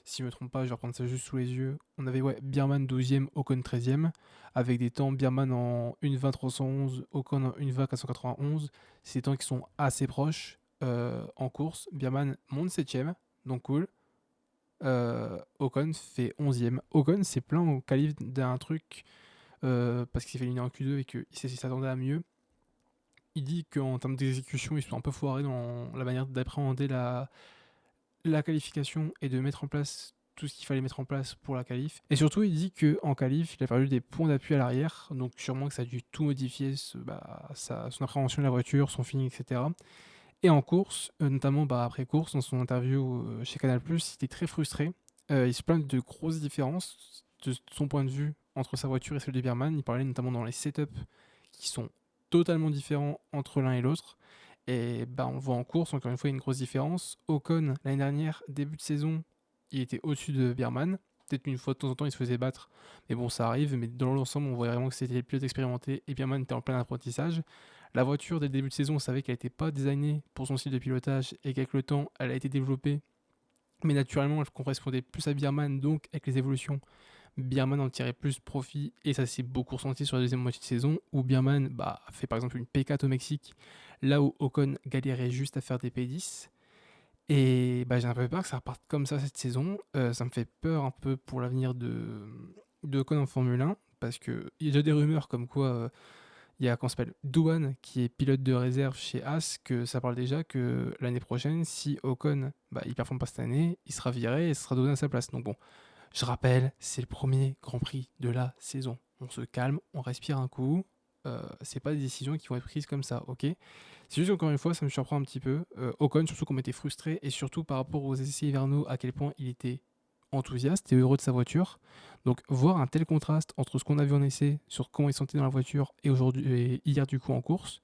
si je me trompe pas, je vais reprendre ça juste sous les yeux. On avait Bierman 12e, Ocon 13e, avec des temps Bierman en 1.20.311, Ocon en 1.20.491. C'est des temps qui sont assez proches en course. Bierman monte 7e, donc cool. Ocon fait 11e. Ocon s'est plaint au qualif d'un truc parce qu'il s'est fait éliminer en Q2 et qu'il s'attendait à mieux. Il dit qu'en termes d'exécution, ils sont un peu foirés dans la manière d'appréhender la qualification et de mettre en place tout ce qu'il fallait mettre en place pour la qualif. Et surtout, il dit qu'en qualif, il a perdu des points d'appui à l'arrière, donc sûrement que ça a dû tout modifier, son appréhension de la voiture, son feeling, etc. Et en course, notamment après course, dans son interview chez Canal+, il était très frustré. Il se plaint de grosses différences de son point de vue entre sa voiture et celle de Bierman. Il parlait notamment dans les setups qui sont totalement différents entre l'un et l'autre. Et on le voit en course, encore une fois, il y a une grosse différence. Ocon, l'année dernière, début de saison, il était au-dessus de Bierman. peut-être une fois de temps en temps, il se faisait battre. Mais bon, ça arrive. Mais dans l'ensemble, on voyait vraiment que c'était le pilote expérimenté. Et Birman était en plein apprentissage. La voiture, dès le début de saison, on savait qu'elle n'était pas designée pour son style de pilotage et qu'avec le temps, elle a été développée. Mais naturellement, elle correspondait plus à Birman. Donc, avec les évolutions, Birman en tirait plus profit. Et ça s'est beaucoup ressenti sur la deuxième moitié de saison où Birman a fait par exemple une P4 au Mexique, là où Ocon galérait juste à faire des P10. Et j'ai un peu peur que ça reparte comme ça cette saison. Ça me fait peur un peu pour l'avenir de Ocon en Formule 1, parce qu'il y a déjà des rumeurs comme quoi il y a qu'on s'appelle Douane qui est pilote de réserve chez As, que ça parle déjà que l'année prochaine, si Ocon il performe pas cette année, il sera viré et ce sera donné à sa place. Donc bon, je rappelle, c'est le premier Grand Prix de la saison. On se calme, on respire un coup. C'est pas des décisions qui vont être prises comme ça, ok? C'est juste qu'encore une fois, ça me surprend un petit peu. Ocon, surtout qu'on était frustré, et surtout par rapport aux essais hivernaux, à quel point il était enthousiaste et heureux de sa voiture. Donc voir un tel contraste entre ce qu'on a vu en essai, sur comment il se sentait dans la voiture, et aujourd'hui et hier du coup en course,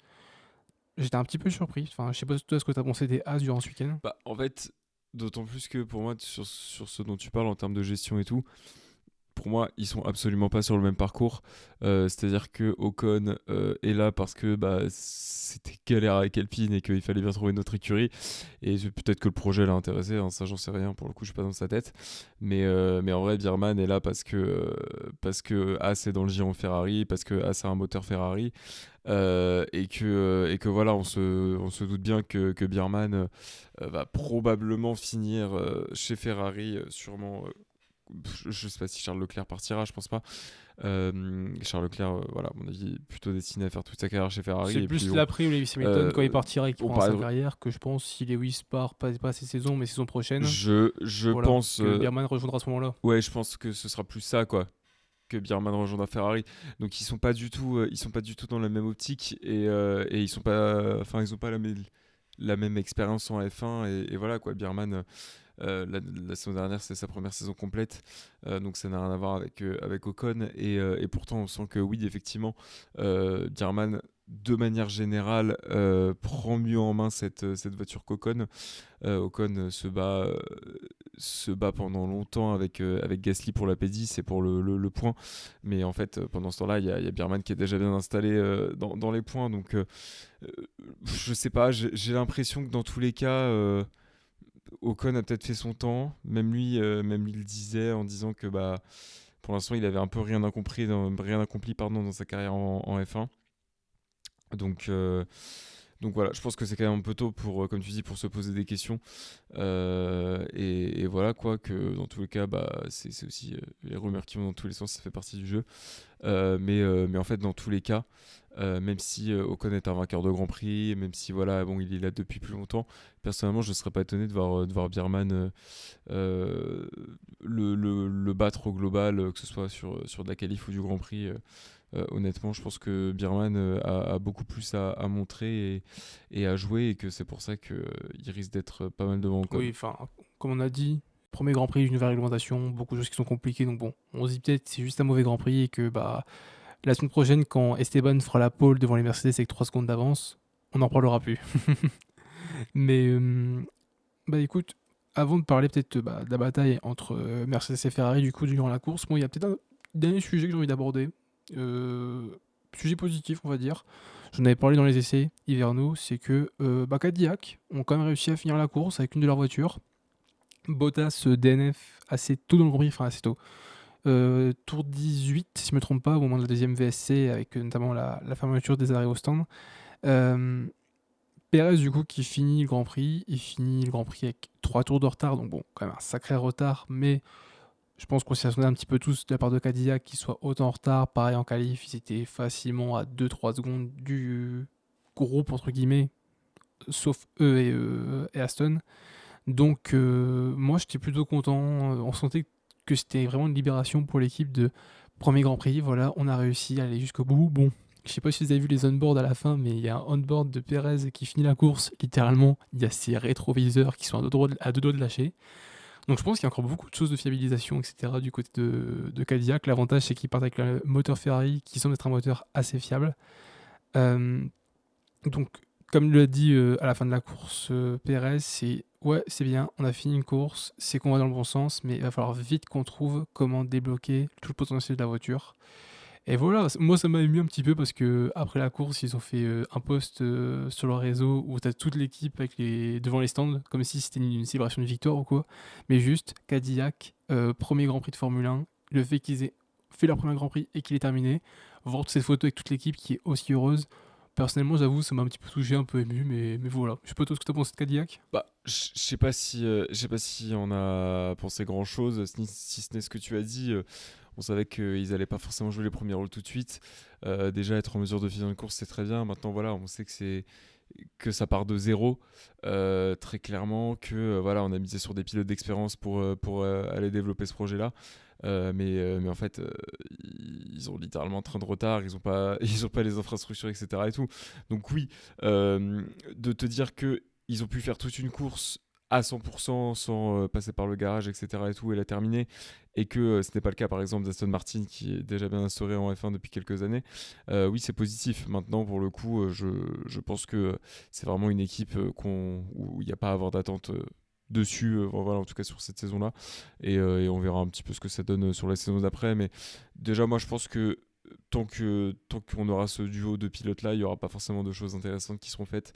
j'étais un petit peu surpris. Enfin, je sais pas toi ce que tu as pensé des As durant ce week-end. Bah, en fait, d'autant plus que pour moi, sur ce dont tu parles en termes de gestion et tout, pour moi, ils sont absolument pas sur le même parcours. C'est-à-dire que Ocon est là parce que c'était galère avec Alpine et qu'il fallait bien trouver une autre écurie. Et peut-être que le projet l'a intéressé, hein, ça j'en sais rien, pour le coup je suis pas dans sa tête. Mais en vrai, Birman est là parce que As est dans le giron Ferrari, parce que As a un moteur Ferrari. Et que voilà, on se doute bien que Birman va probablement finir chez Ferrari, sûrement. Je sais pas si Charles Leclerc partira, je pense pas. Charles Leclerc, voilà, à mon avis, est plutôt destiné à faire toute sa carrière chez Ferrari. C'est Et plus puis, l'après où Lewis Hamilton, quand il partira et qu'il on prendra sa parle- carrière, que je pense si Lewis part, pas cette saison, mais saison prochaine, je voilà, pense, que Birman rejoindra à ce moment-là. ouais, je pense que ce sera plus ça, quoi, que Birman rejoindra Ferrari. Donc ils sont pas du tout dans la même optique et ils sont pas, enfin ils ont pas la même expérience en F1 et voilà quoi. Birman, la saison dernière, c'est sa première saison complète, donc ça n'a rien à voir avec Ocon. Et pourtant, on sent que oui, effectivement, Birman, de manière générale, prend mieux en main cette voiture qu'Ocon. Ocon se bat pendant longtemps avec Gasly pour la P10 et pour le point. Mais en fait, pendant ce temps-là, il y a Birman qui est déjà bien installé dans les points. Donc, je sais pas, j'ai l'impression que dans tous les cas, Ocon a peut-être fait son temps. Même lui le disait en disant que pour l'instant, il avait un peu rien accompli dans sa carrière en F1. Donc voilà, je pense que c'est quand même un peu tôt pour, comme tu dis, pour se poser des questions. Et voilà quoi, que dans tous les cas, c'est aussi les rumeurs qui vont dans tous les sens, ça fait partie du jeu. Mais en fait, dans tous les cas, même si Ocon est un vainqueur de Grand Prix, même si voilà, bon, il est là depuis plus longtemps, personnellement, je ne serais pas étonné de voir Birman le battre au global, que ce soit sur de la qualif ou du Grand Prix. Honnêtement, je pense que Birman a beaucoup plus à montrer et à jouer et que c'est pour ça qu'il risque d'être pas mal devant Ocon. Oui, enfin, comme on a dit, premier Grand Prix, une nouvelle réglementation, beaucoup de choses qui sont compliquées, donc bon, on se dit peut-être que c'est juste un mauvais Grand Prix et que la semaine prochaine, quand Esteban fera la pole devant les Mercedes avec 3 secondes d'avance, on n'en parlera plus. Mais écoute, avant de parler peut-être de la bataille entre Mercedes et Ferrari du coup durant la course, il y a peut-être un dernier sujet que j'ai envie d'aborder. Sujet positif, on va dire. J'en avais parlé dans les essais hivernaux, c'est que Cadillac ont quand même réussi à finir la course avec une de leurs voitures. Bottas DNF assez tôt dans le Grand Prix, enfin assez tôt. Tour 18, si je ne me trompe pas, au moment de la deuxième VSC, avec notamment la fermeture des arrêts au stand. Pérez, du coup, qui finit le Grand Prix. Il finit le Grand Prix avec 3 tours de retard, donc bon, quand même un sacré retard, mais je pense qu'on s'y attendait un petit peu tous de la part de Cadillac qu'ils soient autant en retard. Pareil en qualif, ils étaient facilement à 2-3 secondes du groupe, entre guillemets, sauf eux et Aston. Donc, moi, j'étais plutôt content. On sentait que c'était vraiment une libération pour l'équipe de premier Grand Prix. Voilà, on a réussi à aller jusqu'au bout. Bon, je sais pas si vous avez vu les on-board à la fin, mais il y a un on-board de Pérez qui finit la course. Littéralement, il y a ses rétroviseurs qui sont à deux doigts de lâcher. Donc je pense qu'il y a encore beaucoup de choses de fiabilisation, etc. du côté de Cadillac. L'avantage, c'est qu'ils partent avec le moteur Ferrari, qui semble être un moteur assez fiable. Donc, comme l'a dit à la fin de la course, Pérez, c'est Ouais, c'est bien, on a fini une course, c'est qu'on va dans le bon sens, mais il va falloir vite qu'on trouve comment débloquer tout le potentiel de la voiture. Et voilà, moi ça m'a ému un petit peu parce que après la course, ils ont fait un post sur leur réseau où t'as toute l'équipe devant les stands, comme si c'était une célébration de victoire ou quoi. Mais juste, Cadillac, premier Grand Prix de Formule 1, le fait qu'ils aient fait leur premier Grand Prix et qu'il est terminé, voir toutes ces photos avec toute l'équipe qui est aussi heureuse. Personnellement, j'avoue, ça m'a un petit peu touché, un peu ému, mais voilà. Je sais pas toi ce que t'as pensé de Cadillac. Bah, je sais pas si on a pensé grand chose, si ce n'est ce que tu as dit. On savait qu'ils allaient pas forcément jouer les premiers rôles tout de suite. Déjà être en mesure de finir une course, c'est très bien. Maintenant, voilà, on sait que ça part de zéro, très clairement, que voilà, on a misé sur des pilotes d'expérience pour aller développer ce projet-là. Mais en fait, ils ont littéralement un train de retard, ils ont pas, ils ont pas les infrastructures, etc. Et tout. Donc oui, de te dire que ils ont pu faire toute une course à 100% sans passer par le garage, etc. et tout, et la terminer, et que ce n'est pas le cas par exemple d'Aston Martin qui est déjà bien instauré en F1 depuis quelques années, oui c'est positif. Maintenant pour le coup, je pense que c'est vraiment une équipe où il n'y a pas à avoir d'attente dessus, voilà, en tout cas sur cette saison-là, et on verra un petit peu ce que ça donne sur la saison d'après, mais déjà moi je pense que tant qu'on aura ce duo de pilotes là, il n'y aura pas forcément de choses intéressantes qui seront faites.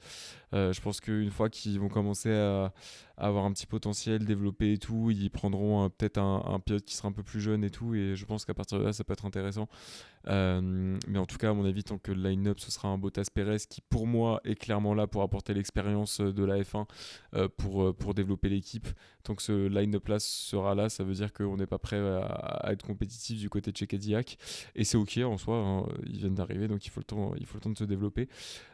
Je pense qu'une fois qu'ils vont commencer à avoir un petit potentiel développé et tout, ils prendront peut-être un pilote qui sera un peu plus jeune et tout, et je pense qu'à partir de là, ça peut être intéressant. Mais en tout cas, à mon avis, tant que le line-up, ce sera un Bottas Perez qui, pour moi, est clairement là pour apporter l'expérience de la F1 pour développer l'équipe. Tant que ce line-up là sera là, ça veut dire qu'on n'est pas prêt à être compétitif du côté de chez Cadillac. Et c'est ok en soi, hein, ils viennent d'arriver, donc il faut le temps de se développer.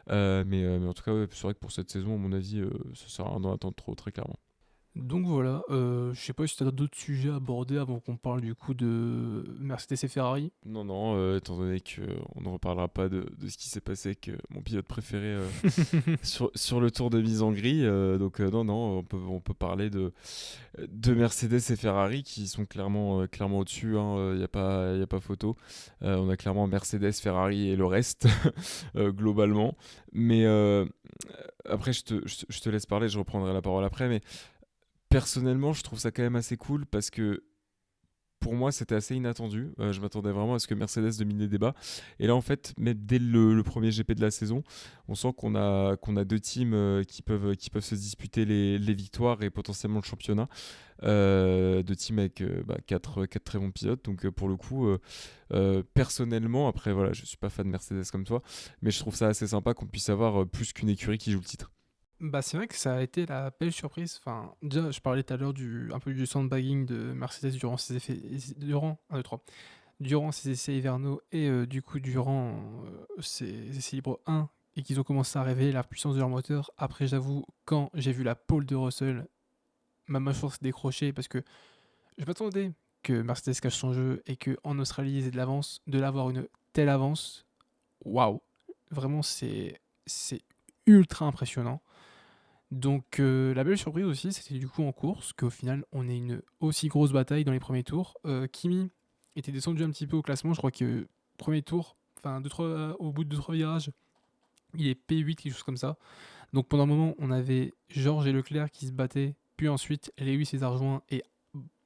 Mais en tout cas, ouais, c'est vrai que pour cette saison, à mon avis, ça sert à rien d'en attendre trop, très clairement. Donc voilà, je sais pas si tu as d'autres sujets à aborder avant qu'on parle du coup de Mercedes et Ferrari. Non, non, étant donné qu'on ne reparlera pas de ce qui s'est passé avec mon pilote préféré sur le tour de mise en grille, donc non, non, on peut parler de Mercedes et Ferrari qui sont clairement au-dessus, il n'y a y a pas photo. On a clairement Mercedes, Ferrari et le reste, globalement. Mais après, je te laisse parler, je reprendrai la parole après, mais personnellement, je trouve ça quand même assez cool parce que pour moi, c'était assez inattendu. Je m'attendais vraiment à ce que Mercedes domine les débats. Et là, en fait, même dès le premier GP de la saison, on sent qu'on a deux teams qui peuvent se disputer les victoires et potentiellement le championnat. Deux teams avec quatre très bons pilotes. Donc, pour le coup, personnellement, après, voilà, je suis pas fan de Mercedes comme toi, mais je trouve ça assez sympa qu'on puisse avoir plus qu'une écurie qui joue le titre. Bah c'est vrai que ça a été la belle surprise. Enfin, déjà, je parlais tout à l'heure un peu du sandbagging de Mercedes durant ses essais hivernaux et du coup durant ses essais libres 1 et qu'ils ont commencé à révéler la puissance de leur moteur. Après, j'avoue, quand j'ai vu la pole de Russell, ma mâchoire s'est décrochée parce que je m'attendais que Mercedes cache son jeu et que en Australie ils aient de l'avance, de l'avoir une telle avance. Waouh, vraiment c'est ultra impressionnant. Donc la belle surprise aussi, c'était du coup en course qu'au final on ait une aussi grosse bataille dans les premiers tours. Kimi était descendu un petit peu au classement, je crois que premier tour, enfin au bout de 2-3 virages, il est P8, quelque chose comme ça. Donc pendant un moment, on avait Georges et Leclerc qui se battaient, puis ensuite Lewis les a rejoints, et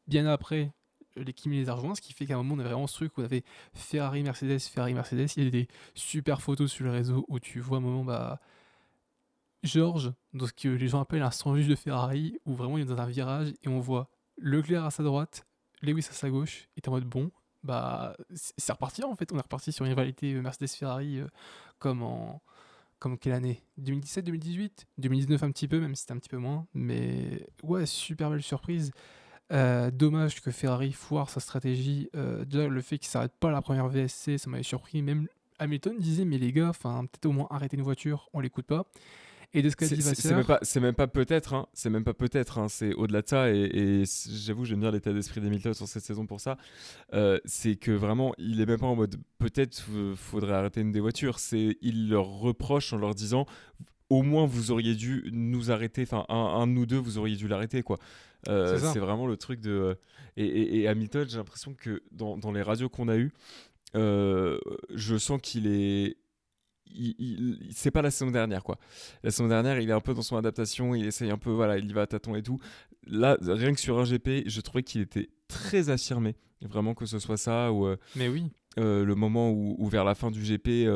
bien après, les Kimi les a rejoints, ce qui fait qu'à un moment, on avait vraiment ce truc où on avait Ferrari, Mercedes, Ferrari, Mercedes. Il y a des super photos sur le réseau où tu vois un moment, bah, Georges, dans ce que les gens appellent un sandwich de Ferrari, où vraiment il est dans un virage et on voit Leclerc à sa droite, Lewis à sa gauche, et t'es en mode bon, bah c'est reparti en fait, on est reparti sur une rivalité Mercedes-Ferrari comme quelle année? 2017, 2018, 2019 un petit peu, même si c'était un petit peu moins, mais ouais, super belle surprise. Dommage que Ferrari foire sa stratégie. Déjà, le fait qu'il s'arrête pas à la première VSC, ça m'avait surpris. Même Hamilton disait, mais les gars, peut-être au moins arrêter une voiture, on l'écoute pas. Et de ce qu'a dit Vasseur, C'est même pas peut-être, hein, c'est même pas peut-être, hein, c'est au-delà de ça. J'avoue, j'aime bien l'état d'esprit d'Hamilton sur cette saison pour ça. C'est que vraiment, il est même pas en mode peut-être faudrait arrêter une des voitures. Il leur reproche en leur disant au moins vous auriez dû nous arrêter, enfin un de nous deux vous auriez dû l'arrêter quoi. c'est ça. C'est vraiment le truc de et Hamilton, j'ai l'impression que dans les radios qu'on a eu, je sens qu'il est c'est pas la saison dernière, quoi. La saison dernière, il est un peu dans son adaptation, il essaye un peu, voilà, il y va à tâtons et tout. Là, rien que sur un GP, je trouvais qu'il était très affirmé. Vraiment, que ce soit ça ou Mais oui. le moment où vers la fin du GP,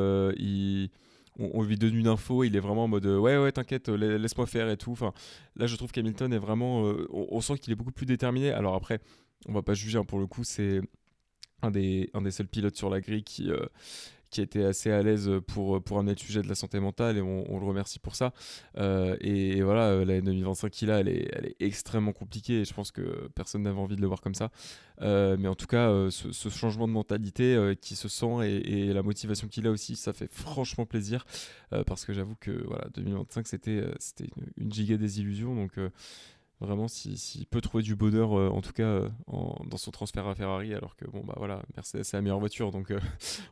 on lui donne une info, il est vraiment en mode ouais, t'inquiète, laisse-moi faire et tout. Enfin, là, je trouve qu'Hamilton est vraiment. On sent qu'il est beaucoup plus déterminé. Alors après, on va pas juger, hein, pour le coup, c'est un des seuls pilotes sur la grille qui a été assez à l'aise pour amener le sujet de la santé mentale et on le remercie pour ça. Et voilà, l'année 2025 qu'il a, elle est extrêmement compliquée et je pense que personne n'avait envie de le voir comme ça. Mais en tout cas, ce changement de mentalité qui se sent et la motivation qu'il a aussi, ça fait franchement plaisir parce que j'avoue que voilà, 2025 c'était une giga désillusion. Donc vraiment, s'il peut trouver du bonheur, en tout cas dans son transfert à Ferrari, alors que bon, bah voilà, Mercedes c'est la meilleure voiture, donc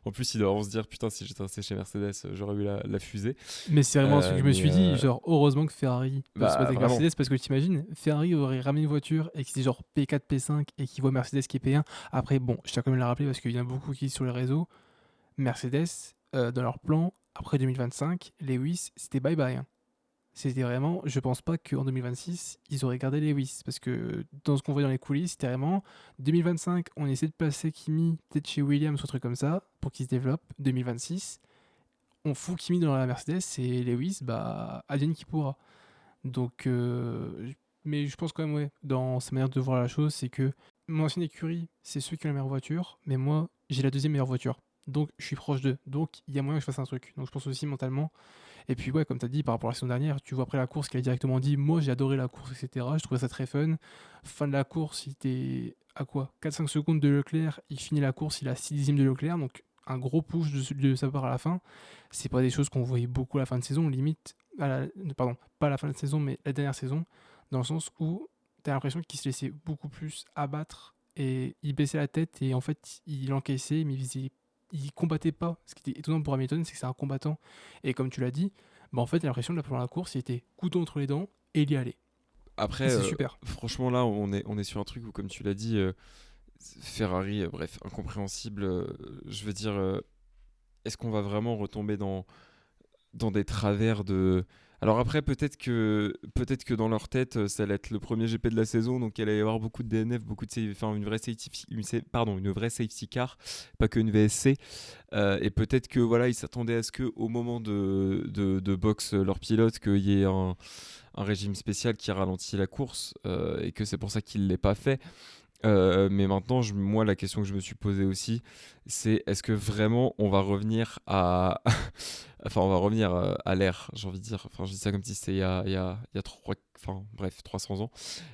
en plus il doit vraiment se dire putain, si j'étais resté chez Mercedes, j'aurais eu la fusée. Mais c'est vraiment ce que je me Mais suis dit, genre heureusement que Ferrari peut se battre bah avec vraiment, Mercedes parce que t'imagines, Ferrari aurait ramené une voiture et que c'est genre P4, P5 et qui voit Mercedes qui est P1. Après, bon, je tiens quand même à le rappeler parce qu'il y en a beaucoup qui disent sur les réseaux, Mercedes, dans leur plan, après 2025, Lewis, c'était bye bye, hein. C'était vraiment, je pense pas qu'en 2026, ils auraient gardé Lewis. Parce que dans ce qu'on voit dans les coulisses, c'était vraiment 2025, on essaie de placer Kimi peut-être chez Williams ou un truc comme ça pour qu'il se développe. 2026, on fout Kimi dans la Mercedes et Lewis, bah, advienne qui pourra. Donc, mais je pense quand même, ouais, dans sa manière de voir la chose, c'est que mon ancienne écurie, c'est ceux qui ont la meilleure voiture, mais moi, j'ai la deuxième meilleure voiture. Donc, je suis proche d'eux. Donc, il y a moyen que je fasse un truc. Donc, je pense aussi mentalement. Et puis, ouais, comme tu as dit, par rapport à la saison dernière, tu vois après la course qu'il a directement dit, moi, j'ai adoré la course, etc. Je trouvais ça très fun. Fin de la course, il était à quoi 4-5 secondes de Leclerc. Il finit la course, il a 6 dixièmes de Leclerc. Donc, un gros push de sa part à la fin. C'est pas des choses qu'on voyait beaucoup à la fin de saison, limite, pardon, pas à la fin de saison, mais la dernière saison, dans le sens où tu as l'impression qu'il se laissait beaucoup plus abattre et il baissait la tête et en fait il encaissait, mais il combattait pas. Ce qui était étonnant pour Hamilton, c'est que c'est un combattant. Et comme tu l'as dit, bah en fait, t'as l'impression de pendant la course, il était couteau entre les dents et il y allait. Et après, c'est super. franchement là, on est sur un truc où, comme tu l'as dit, Ferrari, bref, incompréhensible. Je veux dire, est-ce qu'on va vraiment retomber dans des travers de. Alors après, peut-être que dans leur tête, ça allait être le premier GP de la saison, donc il allait y avoir beaucoup de DNF, enfin une vraie safety car, pas qu'une VSC. Et peut-être que voilà, ils s'attendaient à ce que au moment de box leur pilote, qu'il y ait un régime spécial qui ralentit la course, et que c'est pour ça qu'il ne l'ait pas fait. Mais maintenant, moi, la question que je me suis posée aussi, c'est est-ce que vraiment on va revenir à. Enfin, on va revenir à l'ère, j'ai envie de dire. Enfin, je dis ça comme si c'était il y a enfin, bref, 300 ans.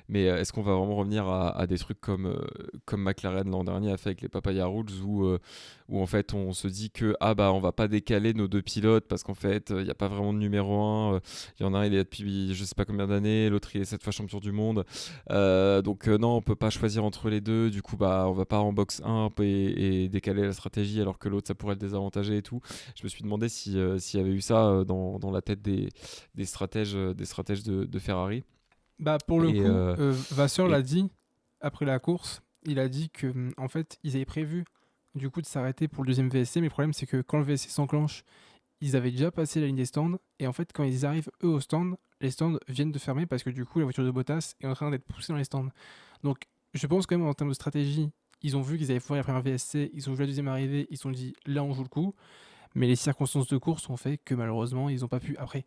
Mais est-ce qu'on va vraiment revenir à des trucs comme McLaren l'an dernier a fait avec les Papaya Rules où en fait on se dit que ah bah on va pas décaler nos deux pilotes parce qu'en fait il n'y a pas vraiment de numéro un. Il y en a un, il est depuis je sais pas combien d'années, l'autre il est 7 fois champion du monde. Donc non, on peut pas choisir entre les deux. Du coup, bah on va pas en box 1 et décaler la stratégie alors que l'autre ça pourrait le désavantager et tout. Je me suis demandé s'il y avait eu ça dans la tête des stratèges, de Ferrari. Bah pour le Et, coup, Vasseur et l'a dit après la course. Il a dit que en fait, ils avaient prévu du coup de s'arrêter pour le deuxième VSC, mais le problème c'est que quand le VSC s'enclenche, ils avaient déjà passé la ligne des stands et en fait quand ils arrivent eux au stand, les stands viennent de fermer parce que du coup la voiture de Bottas est en train d'être poussée dans les stands. Donc je pense quand même en termes de stratégie, ils ont vu qu'ils avaient foiré la première VSC, ils ont vu la deuxième arrivée, ils se sont dit là on joue le coup, mais les circonstances de course ont fait que malheureusement ils n'ont pas pu. Après,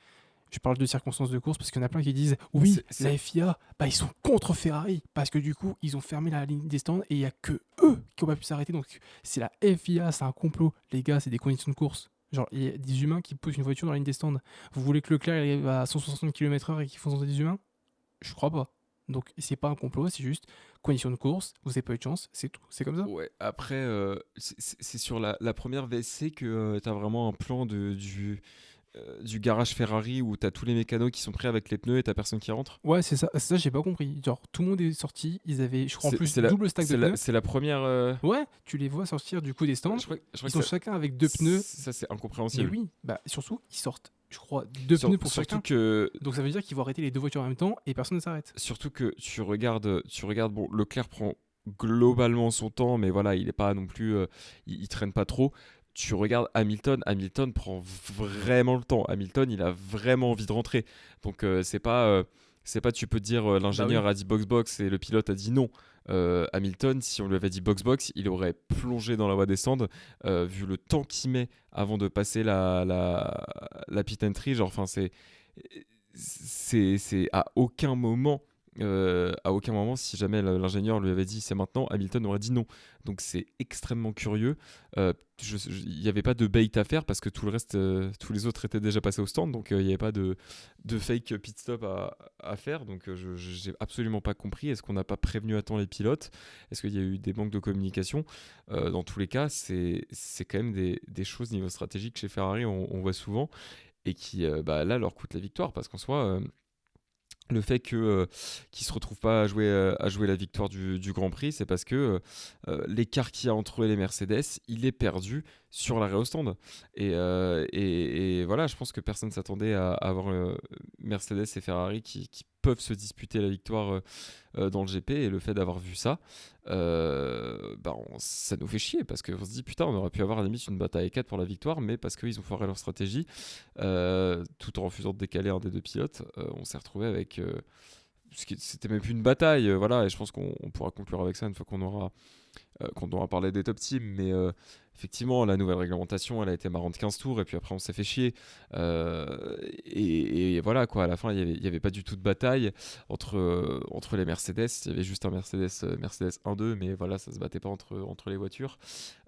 je parle de circonstances de course parce qu'il y en a plein qui disent oui, la FIA, bah, ils sont contre Ferrari parce que du coup, ils ont fermé la ligne des stands et il n'y a que eux qui n'ont pas pu s'arrêter. Donc, c'est la FIA, c'est un complot. Les gars, c'est des conditions de course. Genre, il y a des humains qui poussent une voiture dans la ligne des stands. Vous voulez que Leclerc arrive à 160 km/h et qu'ils font des humains? Je crois pas. Donc, c'est pas un complot, c'est juste conditions de course. Vous n'avez pas eu de chance, c'est tout. C'est comme ça. ouais, après, c'est sur la première VSC que tu as vraiment un plan du garage Ferrari où tu as tous les mécanos qui sont prêts avec les pneus et t'as personne qui rentre. Ouais, c'est ça. C'est ça, j'ai pas compris. Genre, tout le monde est sorti. Ils avaient, je crois, en C'est plus, c'est la, double stack de c'est la, pneus. c'est la première. Ouais, tu les vois sortir du coup des stands. Je crois Ils que sont chacun avec deux pneus. ça, c'est Mais incompréhensible. oui, bah surtout, ils sortent, je crois, deux pneus pour Surtout chacun. que Donc ça veut dire qu'ils vont arrêter les deux voitures en même temps et personne ne s'arrête. Surtout que tu regardes, bon, Leclerc prend globalement son temps, mais voilà, il est pas non plus, il traîne pas trop. tu regardes Hamilton prend vraiment le temps. Hamilton, il a vraiment envie de rentrer. Donc c'est pas tu peux te dire Bah oui. l'ingénieur a dit box et le pilote a dit non. Hamilton, si on lui avait dit box, il aurait plongé dans la voie des stands, vu le temps qu'il met avant de passer la pit entry. Genre, enfin, c'est à aucun moment, si jamais l'ingénieur lui avait dit c'est maintenant, Hamilton aurait dit non. Donc c'est extrêmement curieux. Il n'y avait pas de bait à faire parce que tout le reste, tous les autres étaient déjà passés au stand, donc il n'y avait pas de fake pit stop à faire. Donc je n'ai absolument pas compris. Est-ce qu'on n'a pas prévenu à temps les pilotes? Est-ce qu'il y a eu des manques de communication? Dans tous les cas, c'est quand même des choses niveau stratégique chez Ferrari, on voit souvent, et qui là leur coûte la victoire parce qu'en soi. Le fait qu'ils se retrouvent pas à jouer la victoire du Grand Prix, c'est parce que l'écart qu'il y a entre eux et les Mercedes, il est perdu sur l'arrêt au stand. Et voilà, je pense que personne s'attendait à avoir Mercedes et Ferrari qui peuvent se disputer la victoire dans le GP. Et le fait d'avoir vu ça, ça nous fait chier parce qu'on se dit putain, on aurait pu avoir à la limite une bataille 4 pour la victoire, mais parce qu'ils ont foiré leur stratégie, tout en refusant de décaler un des deux pilotes, on s'est retrouvé avec c'était même plus une bataille, voilà. Et je pense qu'on pourra conclure avec ça une fois qu'on aura parlé des top teams, mais effectivement la nouvelle réglementation elle a été marrante 15 tours et puis après on s'est fait chier, et voilà quoi, à la fin il y avait pas du tout de bataille entre les Mercedes. Il y avait juste un Mercedes 1-2, mais voilà, ça se battait pas entre les voitures.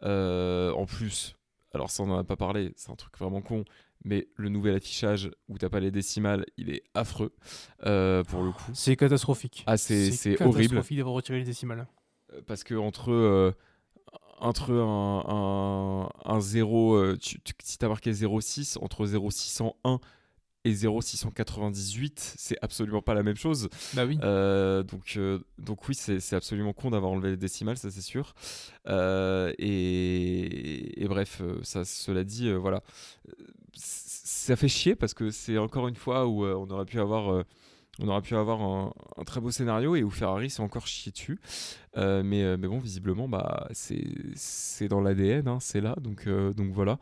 En plus, alors ça on en a pas parlé, c'est un truc vraiment con, mais le nouvel affichage où t'as pas les décimales, il est affreux, pour le coup. C'est catastrophique. Ah, C'est c'est horrible. catastrophique d'avoir retiré les décimales. Parce que entre un 0, si tu as marqué 0,6, entre 0,601 et 0,698, c'est absolument pas la même chose. Bah oui. Donc oui, c'est absolument con d'avoir enlevé les décimales, ça c'est sûr. Et bref, cela dit, voilà. Ça fait chier parce que c'est encore une fois où on aurait pu avoir un très beau scénario et où Ferrari s'est encore chié dessus. Mais bon, visiblement, c'est dans l'ADN, hein, c'est là, donc voilà.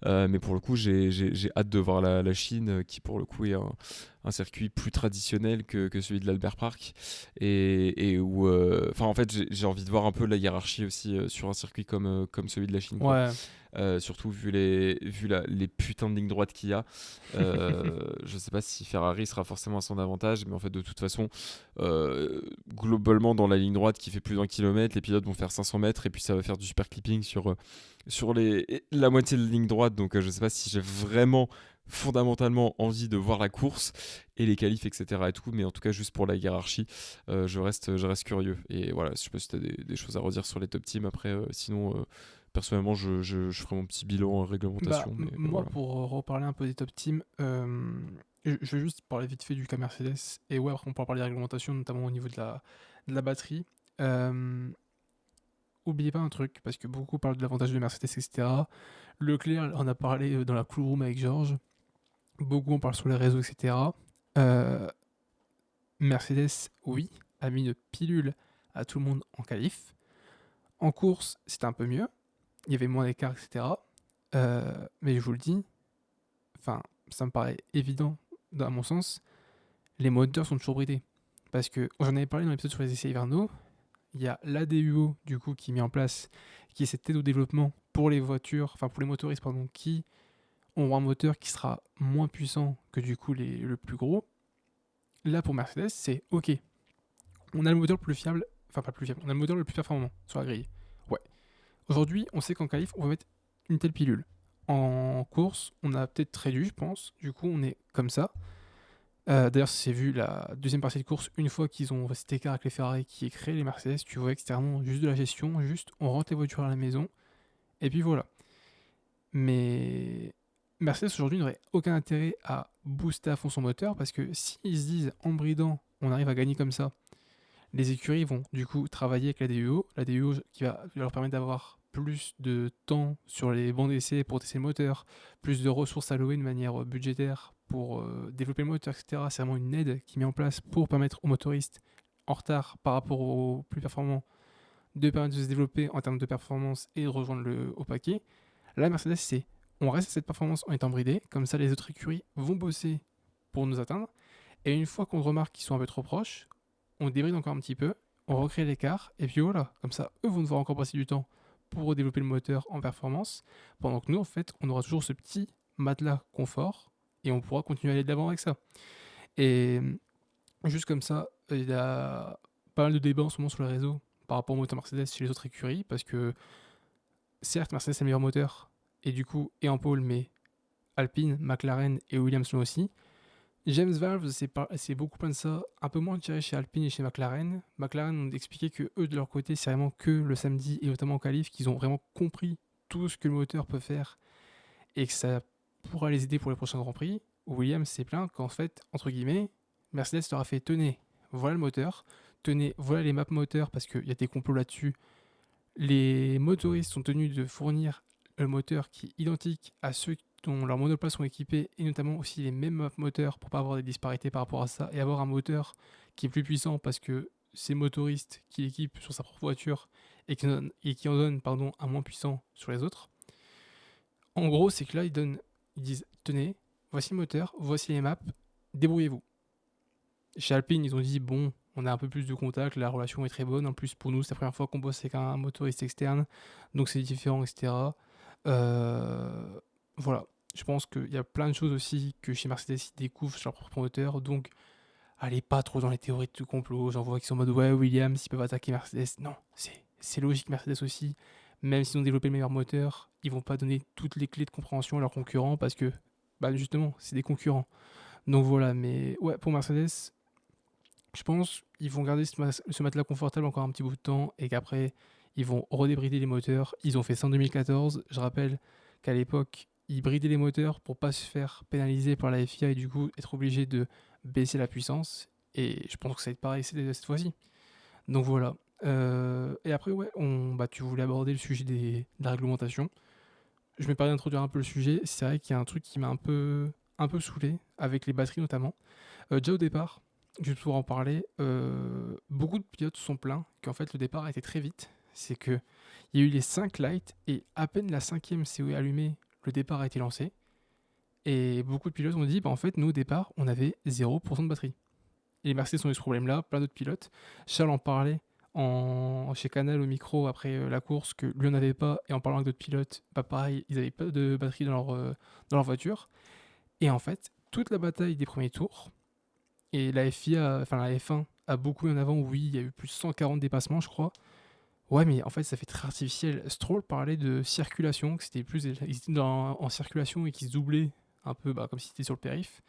Mais pour le coup, j'ai hâte de voir la Chine, qui pour le coup est un circuit plus traditionnel que celui de l'Albert Park. Et où, en fait, j'ai envie de voir un peu la hiérarchie aussi sur un circuit comme celui de la Chine, quoi. Ouais. Surtout vu les putains de lignes droites qu'il y a. Je sais pas si Ferrari sera forcément à son avantage, mais en fait de toute façon, globalement dans la ligne droite qui fait plus d'1 kilomètre, les pilotes vont faire 500 mètres et puis ça va faire du super clipping sur la moitié de la ligne droite. Donc je sais pas si j'ai vraiment fondamentalement envie de voir la course et les qualifs, etc. et tout, mais en tout cas juste pour la hiérarchie, je reste curieux. Et voilà, je sais pas si tu as des choses à redire sur les top teams après, sinon personnellement je ferai mon petit bilan en réglementation. Mais Moi, voilà. pour reparler un peu des top teams, je vais juste parler vite fait du cas Mercedes. Et ouais, après, on pourra parler des réglementations, notamment au niveau de la batterie. Oubliez pas un truc, parce que beaucoup parlent de l'avantage de Mercedes, etc. Leclerc, on a parlé dans la cool room avec Georges. Beaucoup en parlent sur les réseaux, etc. Mercedes, oui, a mis une pilule à tout le monde en qualif. En course, c'était un peu mieux. Il y avait moins d'écart, etc. Mais je vous le dis, enfin, ça me paraît évident, à mon sens, les moteurs sont toujours bridés. Parce que, j'en avais parlé dans l'épisode sur les essais hivernaux, il y a l'ADUO, du coup, qui est mis en place, qui est cette aide au développement pour les voitures, enfin pour les motoristes, pardon, qui ont un moteur qui sera moins puissant que du coup le plus gros. Là, pour Mercedes, c'est OK. On a le moteur le plus fiable, enfin pas le plus fiable, on a le moteur le plus performant sur la grille. Ouais. Aujourd'hui, on sait qu'en qualif, on va mettre une telle pilule. En course, on a peut-être réduit, je pense. Du coup, on est comme ça. D'ailleurs, c'est vu la deuxième partie de course, une fois qu'ils ont cet écart avec les Ferrari qui est créé, les Mercedes, tu vois extérieurement juste de la gestion, juste on rentre les voitures à la maison, et puis voilà. Mais Mercedes aujourd'hui n'aurait aucun intérêt à booster à fond son moteur, parce que s'ils se disent en bridant, on arrive à gagner comme ça, les écuries vont du coup travailler avec la DUO qui va leur permettre d'avoir plus de temps sur les bancs d'essai pour tester le moteur, plus de ressources allouées de manière budgétaire pour développer le moteur, etc. C'est vraiment une aide qui est mise en place pour permettre aux motoristes en retard par rapport aux plus performants de permettre de se développer en termes de performance et de rejoindre le haut paquet. Là, Mercedes, c'est on reste à cette performance en étant bridé, comme ça les autres écuries vont bosser pour nous atteindre, et une fois qu'on remarque qu'ils sont un peu trop proches, on débride encore un petit peu, on recrée l'écart, et puis voilà, comme ça, eux vont devoir encore passer du temps pour développer le moteur en performance, pendant que nous, en fait, on aura toujours ce petit matelas confort, et on pourra continuer à aller de l'avant avec ça. Et juste comme ça, il y a pas mal de débats en ce moment sur les réseaux par rapport au moteur Mercedes chez les autres écuries, parce que certes, Mercedes est le meilleur moteur, et du coup, et en pôle, mais Alpine, McLaren et Williams l'ont aussi. James Valve, c'est beaucoup plein de ça, un peu moins tiré chez Alpine et chez McLaren. McLaren ont expliqué que eux, de leur côté, c'est vraiment que le samedi, et notamment en qualif, qu'ils ont vraiment compris tout ce que le moteur peut faire, et que ça pourra les aider pour les prochains Grands Prix. Williams s'est plaint qu'en fait, entre guillemets, Mercedes leur a fait tenez, voilà le moteur, tenez, voilà les maps moteurs, parce qu'il y a des complots là-dessus. Les motoristes sont tenus de fournir le moteur qui est identique à ceux dont leurs monoplaces sont équipés, et notamment aussi les mêmes maps moteurs pour pas avoir des disparités par rapport à ça, et avoir un moteur qui est plus puissant parce que c'est le motoriste qui l'équipe sur sa propre voiture et qui en donne pardon, un moins puissant sur les autres. En gros, c'est que là, ils disent tenez, voici le moteur, voici les maps, débrouillez-vous. Chez Alpine, ils ont dit bon, on a un peu plus de contact, la relation est très bonne. En plus, pour nous, c'est la première fois qu'on bosse avec un motoriste externe, donc c'est différent, etc. Voilà. Je pense qu'il y a plein de choses aussi que chez Mercedes, ils découvrent sur leur propre moteur, donc allez pas trop dans les théories de complot. J'en vois qui sont en mode ouais, Williams, ils peuvent attaquer Mercedes. Non, c'est logique, Mercedes aussi. Même s'ils ont développé le meilleur moteur, ils vont pas donner toutes les clés de compréhension à leurs concurrents parce que, bah justement, c'est des concurrents. Donc voilà, mais ouais, pour Mercedes, je pense qu'ils vont garder ce matelas confortable encore un petit bout de temps et qu'après, ils vont redébrider les moteurs. Ils ont fait ça en 2014. Je rappelle qu'à l'époque, ils bridaient les moteurs pour pas se faire pénaliser par la FIA et du coup être obligés de baisser la puissance. Et je pense que ça va être pareil cette fois-ci. Donc voilà. Et après, ouais, tu voulais aborder le sujet de la réglementation. Je me permets d'introduire un peu le sujet. C'est vrai qu'il y a un truc qui m'a un peu saoulé, avec les batteries notamment. Déjà au départ, je vais pouvoir en parler, beaucoup de pilotes sont plaints qu'en fait le départ a été très vite. C'est que il y a eu les 5 lights et à peine la cinquième s'est allumée, le départ a été lancé. Et beaucoup de pilotes ont dit, bah en fait nous au départ on avait 0% de batterie. Et les Mercedes ont eu ce problème-là, plein d'autres pilotes. Charles en parlait chez Canal au micro après la course que lui en avait pas, et en parlant avec d'autres pilotes, bah pareil, ils n'avaient pas de batterie dans leur voiture. Et en fait, toute la bataille des premiers tours, et la FIA, enfin la F1 a beaucoup mis en avant, oui, il y a eu plus de 140 dépassements, je crois. Ouais, mais en fait, ça fait très artificiel. Stroll parlait de circulation, que c'était plus, ils étaient en circulation et qu'ils se doublaient un peu, bah, comme si c'était sur le périph'.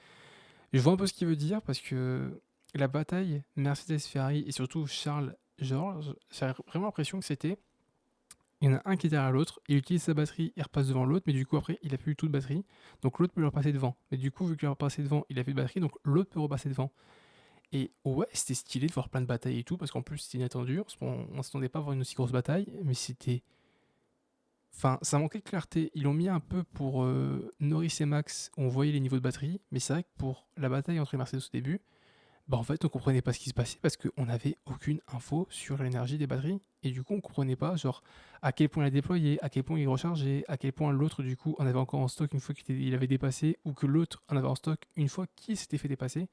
Je vois un peu ce qu'il veut dire parce que la bataille Mercedes-Ferrari et surtout Charles-George, j'ai vraiment l'impression que c'était il y en a un qui est derrière l'autre, il utilise sa batterie, il repasse devant l'autre, mais du coup après il a plus du tout de batterie, donc l'autre peut le repasser devant. Mais du coup vu qu'il a repassé devant, il a plus de batterie, donc l'autre peut repasser devant. Et ouais, c'était stylé de voir plein de batailles et tout, parce qu'en plus c'était inattendu, on s'attendait pas à voir une aussi grosse bataille, mais c'était... Enfin, ça manquait de clarté. Ils l'ont mis un peu pour Norris et Max, on voyait les niveaux de batterie, mais c'est vrai que pour la bataille entre les Mercedes au début, bah en fait on comprenait pas ce qui se passait parce qu'on n'avait aucune info sur l'énergie des batteries et du coup on comprenait pas genre à quel point il a déployé, à quel point il rechargeait, à quel point l'autre du coup en avait encore en stock une fois qu'il avait dépassé ou que l'autre en avait en stock une fois qu'il s'était fait dépasser.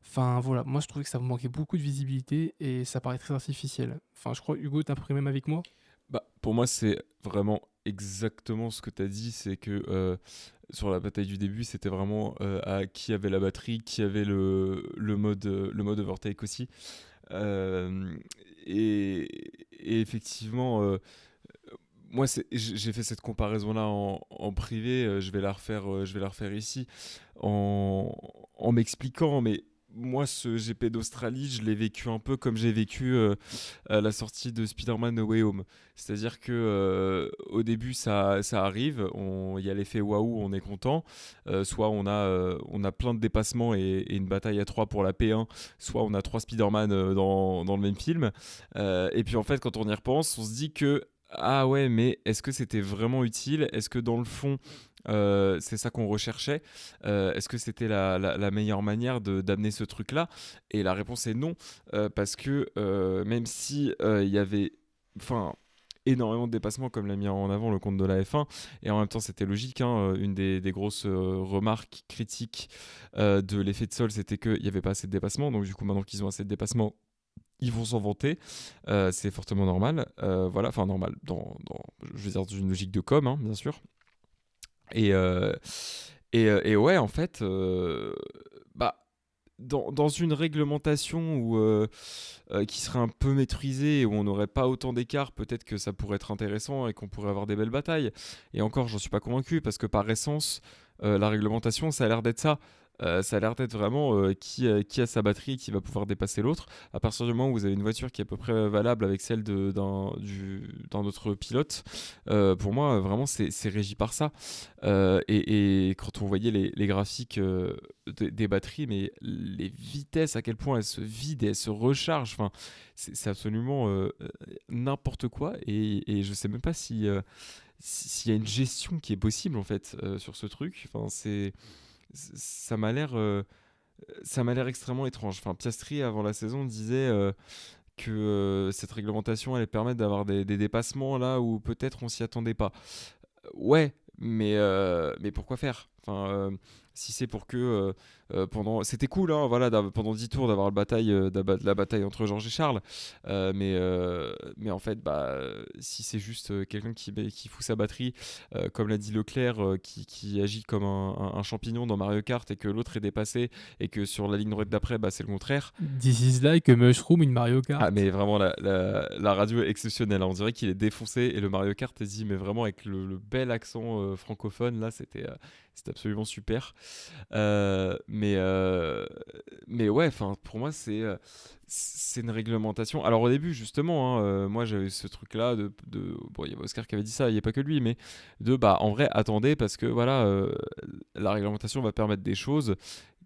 Enfin voilà, moi je trouvais que ça manquait beaucoup de visibilité et ça paraît très artificiel. Enfin je crois Hugo t'as pris même avec moi. Bah, pour moi, c'est vraiment exactement ce que tu as dit, c'est que sur la bataille du début, c'était vraiment à qui avait la batterie, qui avait le mode overtake aussi. Euh, et effectivement, moi, j'ai fait cette comparaison-là en privé, je vais la refaire ici, en m'expliquant, mais moi, ce GP d'Australie, je l'ai vécu un peu comme j'ai vécu à la sortie de Spider-Man No Way Home. C'est-à-dire que au début, ça arrive, il y a l'effet waouh, on est content. Soit on a plein de dépassements et une bataille à 3 pour la P1, soit on a 3 Spider-Man dans le même film. Et puis en fait, quand on y repense, on se dit que ah ouais, mais est-ce que c'était vraiment utile? Est-ce que dans le fond, c'est ça qu'on recherchait? Est-ce que c'était la meilleure manière d'amener ce truc-là? Et la réponse est non, parce que même si il y avait... Enfin, énormément de dépassements comme l'a mis en avant le compte de la F1 et en même temps c'était logique hein, une des grosses remarques critiques de l'effet de sol c'était qu'il n'y avait pas assez de dépassements donc du coup maintenant qu'ils ont assez de dépassements ils vont s'en vanter, c'est fortement normal, voilà, enfin normal, je veux dire dans une logique de com, hein, bien sûr. Et, euh, et ouais, en fait, bah, dans une réglementation qui serait un peu maîtrisée, où on n'aurait pas autant d'écart, peut-être que ça pourrait être intéressant et qu'on pourrait avoir des belles batailles. Et encore, j'en suis pas convaincu, parce que par essence, la réglementation, ça a l'air d'être ça. Ça a l'air d'être vraiment qui a sa batterie et qui va pouvoir dépasser l'autre. À partir du moment où vous avez une voiture qui est à peu près valable avec celle d'un autre pilote, pour moi, vraiment, c'est régi par ça. Et quand on voyait les graphiques des batteries, mais les vitesses, à quel point elles se vident et elles se rechargent, enfin, c'est absolument n'importe quoi. Et je sais même pas s'il y a une gestion qui est possible en fait sur ce truc. Enfin, ça m'a l'air ça m'a l'air extrêmement étrange. Enfin, Piastri avant la saison disait que cette réglementation allait permettre d'avoir des dépassements là où peut-être on s'y attendait pas. Ouais, mais pourquoi faire? Enfin, si c'est pour que pendant. C'était cool, hein, voilà, pendant 10 tours d'avoir la bataille entre Georges et Charles. Mais en fait, bah, si c'est juste quelqu'un qui fout sa batterie, comme l'a dit Leclerc, qui agit comme un champignon dans Mario Kart et que l'autre est dépassé et que sur la ligne droite d'après, bah, c'est le contraire. This is like a mushroom in Mario Ah Kart. mais vraiment la radio est exceptionnelle, hein. On dirait qu'il est défoncé et le Mario Kart est dit mais vraiment avec le bel accent francophone là c'était absolument super. Euh, mais euh, mais ouais enfin pour moi c'est une réglementation. Alors au début justement hein, moi j'avais ce truc là bon il y avait Oscar qui avait dit ça, il n'y a pas que lui mais de bah en vrai attendez parce que voilà la réglementation va permettre des choses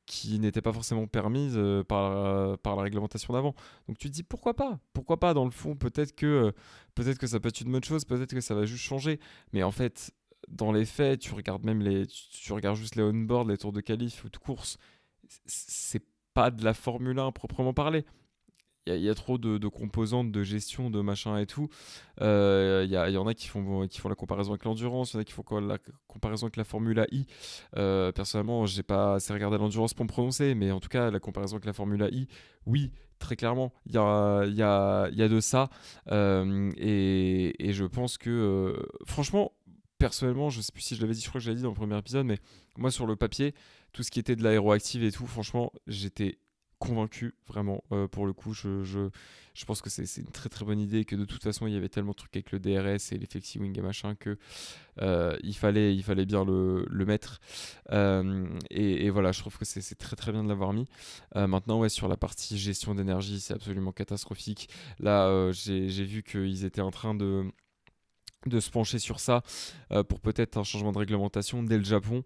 qui n'étaient pas forcément permises par la réglementation d'avant. Donc tu te dis pourquoi pas? Pourquoi pas dans le fond? Peut-être que ça peut être une bonne chose, peut-être que ça va juste changer. Mais en fait, dans les faits, tu regardes juste les on-board, les tours de qualif ou de course. C'est pas de la Formule 1 proprement parlé. Il y a trop de composantes de gestion, de machin et tout. Il y en a qui font la comparaison avec l'endurance, il y en a qui font la comparaison avec la Formule I. Personnellement, j'ai pas assez regardé l'endurance pour me prononcer, mais en tout cas, la comparaison avec la Formule I, oui, très clairement, il y a de ça. Et je pense que, franchement, personnellement, je sais plus si je l'avais dit, je crois que je l'avais dit dans le premier épisode, mais moi, sur le papier, tout ce qui était de l'aéroactive et tout, franchement, j'étais convaincu vraiment pour le coup je pense que c'est une très très bonne idée et que de toute façon il y avait tellement de trucs avec le DRS et les flexi-wing et machin que il fallait bien le mettre et voilà je trouve que c'est très très bien de l'avoir mis maintenant ouais sur la partie gestion d'énergie c'est absolument catastrophique là j'ai vu qu'ils étaient en train de se pencher sur ça pour peut-être un changement de réglementation dès le Japon.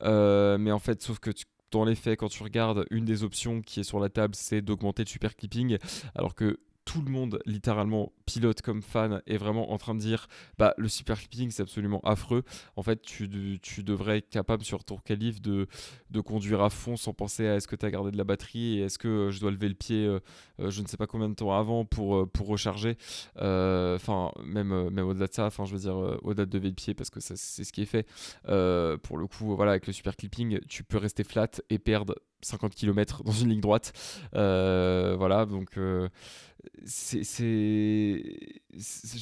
Mais en fait, sauf que dans les faits, quand tu regardes, une des options qui est sur la table, c'est d'augmenter le super clipping, alors que tout le monde, littéralement, pilote comme fan, est vraiment en train de dire bah le super clipping c'est absolument affreux. En fait, tu devrais être capable sur ton qualif de conduire à fond sans penser à est-ce que tu as gardé de la batterie et est-ce que je dois lever le pied je ne sais pas combien de temps avant pour recharger. Enfin, même au-delà de ça, enfin, je veux dire, au-delà de lever le pied parce que c'est ce qui est fait. Pour le coup, voilà, avec le super clipping, tu peux rester flat et perdre 50 km dans une ligne droite. Voilà, donc j'ai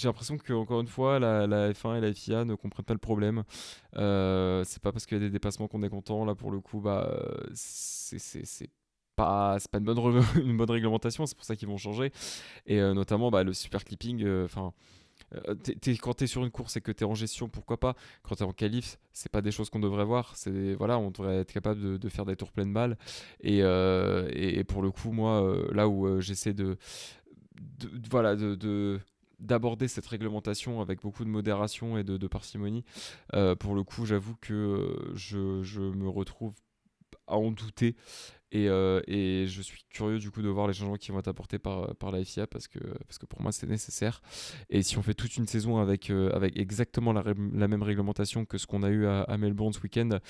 l'impression que encore une fois la F1 et la FIA ne comprennent pas le problème. C'est pas parce qu'il y a des dépassements qu'on est content. Là pour le coup, bah c'est pas une bonne réglementation. C'est pour ça qu'ils vont changer. Et notamment bah, le super clipping. Enfin. Quand tu es sur une course et que tu es en gestion, pourquoi pas? Quand tu es en qualif, c'est pas des choses qu'on devrait voir. Voilà, on devrait être capable de faire des tours pleines balles. Et pour le coup, moi, là où j'essaie voilà, d'aborder cette réglementation avec beaucoup de modération et de parcimonie, pour le coup, j'avoue que je me retrouve à en douter et je suis curieux du coup de voir les changements qui vont être apportés par la FIA parce que pour moi c'est nécessaire. Et si on fait toute une saison avec exactement la même réglementation que ce qu'on a eu à Melbourne ce week-end,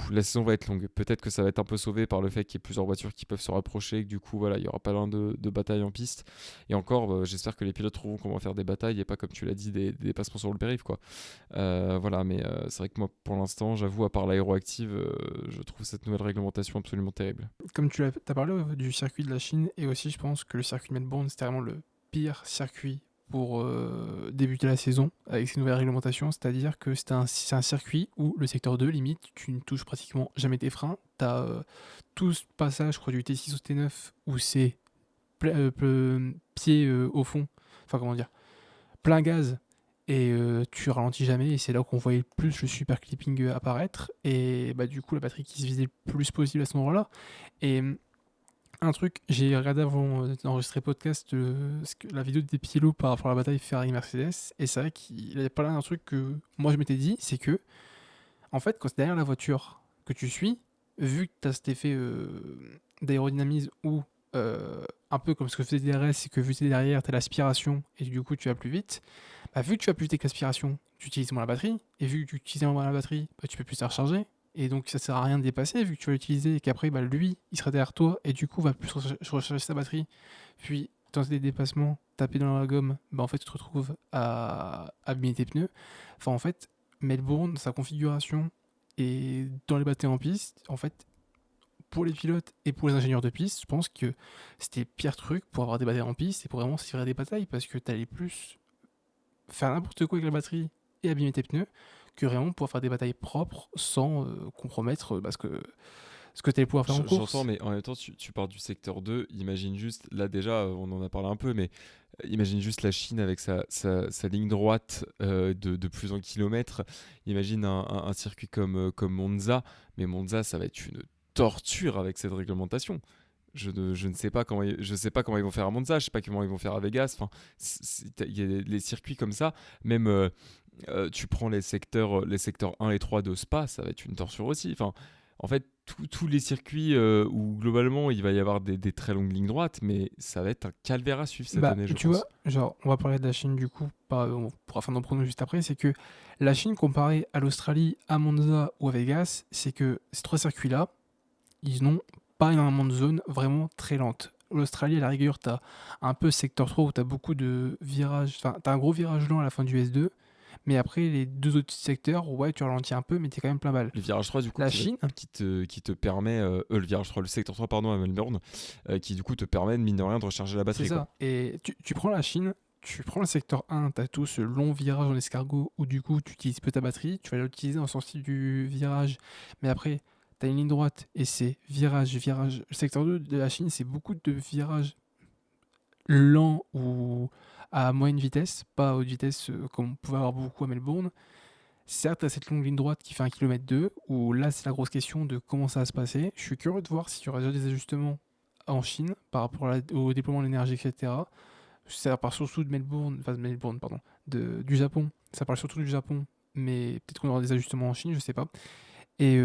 La saison va être longue. Peut-être que ça va être un peu sauvé par le fait qu'il y ait plusieurs voitures qui peuvent se rapprocher, que du coup, voilà, il n'y aura pas loin de batailles en piste. Et encore, j'espère que les pilotes trouveront comment faire des batailles et pas, comme tu l'as dit, des dépassements sur le périph', quoi. Voilà, mais c'est vrai que moi, pour l'instant, j'avoue, à part l'aéroactive, je trouve cette nouvelle réglementation absolument terrible. Comme tu as parlé du circuit de la Chine, et aussi je pense que le circuit de Melbourne, c'était vraiment le pire circuit pour débuter la saison avec ces nouvelles réglementations, c'est-à-dire que c'est un circuit où le secteur 2, limite, tu ne touches pratiquement jamais tes freins. Tu as tout ce passage, je crois, du T6 au T9 où c'est pied au fond, enfin comment dire, plein gaz, et tu ralentis jamais, et c'est là qu'on voyait le plus le super clipping apparaître, et bah du coup la batterie qui se visait le plus possible à ce moment-là. Et un truc, j'ai regardé avant d'enregistrer podcast la vidéo des pilotes par rapport à la bataille Ferrari-Mercedes, et c'est vrai qu'il avait parlé d'un truc que moi je m'étais dit, c'est que en fait quand c'est derrière la voiture que tu suis, vu que tu as cet effet d'aérodynamisme où un peu comme ce que faisait DRS, c'est que vu que tu es derrière, tu as l'aspiration et du coup tu vas plus vite. Bah, vu que tu vas plus vite avec l'aspiration, tu utilises moins la batterie, et vu que tu utilises moins la batterie, bah, tu peux plus la recharger, et donc ça sert à rien de dépasser vu que tu vas l'utiliser et qu'après bah, lui il sera derrière toi et du coup va plus recharger sa batterie. Puis tenter des dépassements, taper dans la gomme, bah en fait tu te retrouves à abîmer tes pneus. Enfin en fait, Melbourne, sa configuration et dans les batailles en piste, en fait pour les pilotes et pour les ingénieurs de piste, je pense que c'était le pire truc pour avoir des batailles en piste et pour vraiment se livrer des batailles parce que tu allais plus faire n'importe quoi avec la batterie et abîmer tes pneus que vraiment pouvoir faire des batailles propres sans compromettre ce que tu allais pouvoir faire en J'entends, course. mais en même temps, tu pars du secteur 2. Imagine juste, là déjà, on en a parlé un peu, mais imagine juste la Chine avec sa ligne droite de plus en kilomètres. Imagine un circuit comme Monza, mais Monza, ça va être une torture avec cette réglementation. Je ne sais pas je sais pas comment ils vont faire à Monza, je sais pas comment ils vont faire à Vegas. Enfin, il y a les circuits comme ça. Même tu prends les secteurs 1 et 3 de Spa, ça va être une torture aussi. Enfin, en fait, tous les circuits où globalement il va y avoir des très longues lignes droites, mais ça va être un calvaire à suivre cette Bah, année, je tu vois, pense. genre, on va parler de la Chine du coup, on pourra faire nos pronos juste après, c'est que la Chine comparée à l'Australie, à Monza ou à Vegas, c'est que ces trois circuits-là, ils n'ont pas énormément de zones vraiment très lentes. L'Australie, à la rigueur, t'as un peu secteur 3 où t'as beaucoup de virages, enfin, t'as un gros virage lent à la fin du S2, mais après, les deux autres secteurs, ouais, tu ralentis un peu, mais t'es quand même plein balle. Le virage 3 du coup La Chine, qui te permet le virage 3, le secteur 3 pardon à Melbourne, qui du coup te permet mine de rien de recharger la c'est batterie, quoi. ça. Et tu prends la Chine, tu prends le secteur 1, t'as tout ce long virage en escargot où du coup, tu utilises peu ta batterie, tu vas l'utiliser en sortie du virage, mais après, t'as une ligne droite et c'est virage, virage. Le secteur 2 de la Chine, c'est beaucoup de virages lent ou à moyenne vitesse, pas à haute vitesse comme on pouvait avoir beaucoup à Melbourne. Certes, à cette longue ligne droite qui fait 1,2 km, où là c'est la grosse question de comment ça va se passer. Je suis curieux de voir s'il y aura déjà des ajustements en Chine par rapport au déploiement de l'énergie, etc. Ça part surtout de Melbourne, enfin de Melbourne, pardon, du Japon. Ça parle surtout du Japon, mais peut-être qu'on aura des ajustements en Chine, je sais pas. Et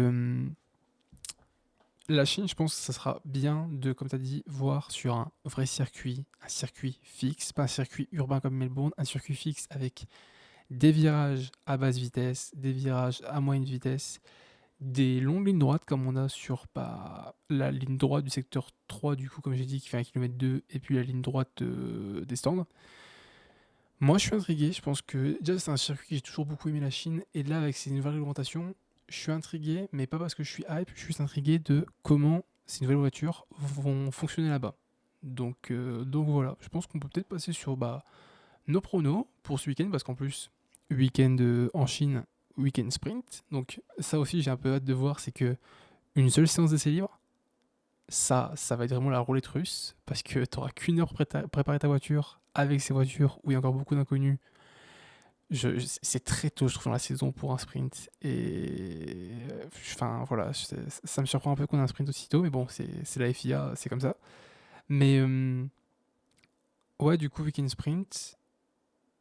la Chine, je pense que ça sera bien de, comme tu as dit, voir sur un vrai circuit, un circuit fixe, pas un circuit urbain comme Melbourne, un circuit fixe avec des virages à basse vitesse, des virages à moyenne vitesse, des longues lignes droites comme on a sur la ligne droite du secteur 3 du coup comme j'ai dit qui fait 1,2 km et puis la ligne droite des stands. Moi je suis intrigué, je pense que déjà c'est un circuit que j'ai toujours beaucoup aimé la Chine et là avec ces nouvelles réglementations je suis intrigué mais pas parce que je suis hype, je suis intrigué de comment ces nouvelles voitures vont fonctionner là-bas. Donc voilà, je pense qu'on peut peut-être passer sur nos pronos pour ce week-end parce qu'en plus week-end en Chine, week-end sprint. Donc ça aussi j'ai un peu hâte de voir, c'est que une seule séance d'essai libre, ça va être vraiment la roulette russe parce que tu n'auras qu'une heure pour préparer ta voiture avec ces voitures où il y a encore beaucoup d'inconnus. C'est très tôt, je trouve, dans la saison pour un sprint. Et enfin voilà, ça me surprend un peu qu'on ait un sprint aussitôt, mais bon, c'est la FIA, c'est comme ça. Mais ouais, du coup, week-end sprint,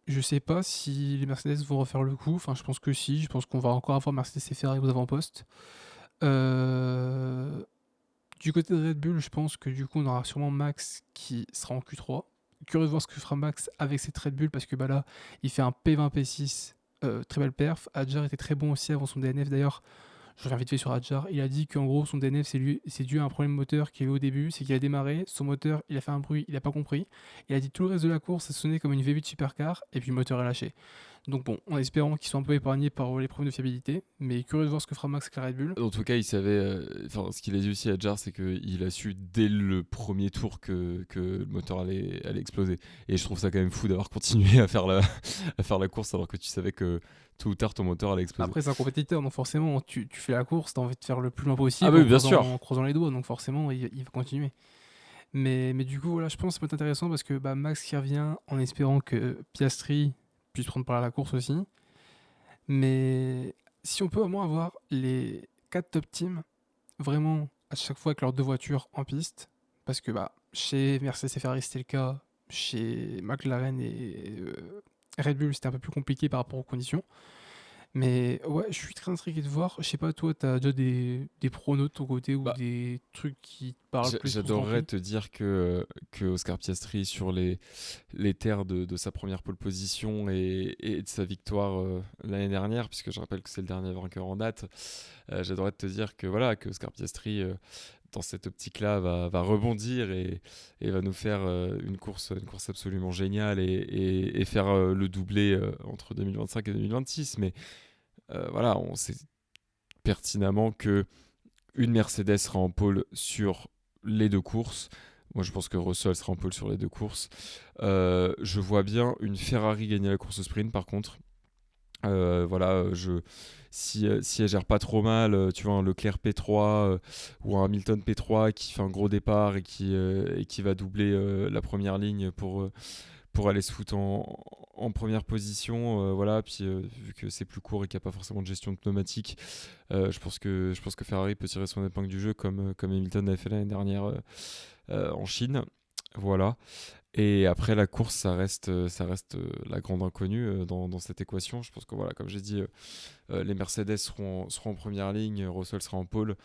je sais pas si les Mercedes vont refaire le coup. Enfin, je pense que si. Je pense qu'on va encore avoir Mercedes et Ferrari aux avant-postes. Euh, Du côté de Red Bull, je pense que du coup, on aura sûrement Max qui sera en Q3. Curieux de voir ce que fera Max avec cette Red Bull parce que là, il fait un P20 P6, très belle perf. Adjar était très bon aussi avant son DNF. D'ailleurs, Je reviens vite fait sur Hadjar. Il a dit qu'en gros, son DNF, c'est dû à un problème moteur qu'il y avait au début. C'est qu'il a démarré, son moteur, il a fait un bruit, il a pas compris. Il a dit tout le reste de la course, ça sonnait comme une V8 supercar, et puis le moteur est lâché. Donc bon, en espérant qu'ils soient un peu épargnés par les problèmes de fiabilité, mais curieux de voir ce que fera Max avec la Red Bull. En tout cas, il savait. Ce qu'il a dit aussi à Jar, c'est qu'il a su dès le premier tour que le moteur allait exploser. Et je trouve ça quand même fou d'avoir continué à faire à faire la course alors que tu savais que tôt ou tard ton moteur allait exploser. Après, c'est un compétiteur, donc forcément, tu fais la course, t'as envie de faire le plus loin possible Ah oui, en bien sûr. en croisant les doigts, donc forcément, il va continuer. Mais du coup, voilà, je pense que ça peut être intéressant parce que bah, Max qui revient en espérant que Piastri puisse prendre part à la course aussi. Mais si on peut au moins avoir les 4 top teams vraiment à chaque fois avec leurs deux voitures en piste, parce que bah, chez Mercedes et Ferrari c'était le cas, chez McLaren et Red Bull c'était un peu plus compliqué par rapport aux conditions. Mais ouais, je suis très intrigué de voir. Je sais pas, toi, t'as déjà des pronos de ton côté ou Bah, des trucs qui te parlent plus pour ce Grand J'adorerais Prix? te dire que Oscar Piastri, sur les terres de sa première pole position et de sa victoire l'année dernière, puisque je rappelle que c'est le dernier vainqueur en date, j'adorerais te dire que, voilà, que Oscar Piastri, dans cette optique-là, va rebondir et va nous faire une course absolument géniale et faire le doublé entre 2025 et 2026. Mais voilà, on sait pertinemment que une Mercedes sera en pôle sur les deux courses. Moi, je pense que Russell sera en pôle sur les deux courses. Je vois bien une Ferrari gagner la course au sprint, par contre. Voilà, si elle gère pas trop mal, tu vois, un Leclerc P3 ou un Hamilton P3 qui fait un gros départ et qui va doubler la première ligne pour aller se foutre en première position, voilà. Puis vu que c'est plus court et qu'il n'y a pas forcément de gestion de pneumatique, je pense que Ferrari peut tirer son épingle du jeu comme Hamilton avait fait l'année dernière en Chine. Voilà. Et après la course, ça reste la grande inconnue dans cette équation. Je pense que voilà, comme j'ai dit, les Mercedes seront en première ligne, Russell sera en pôle.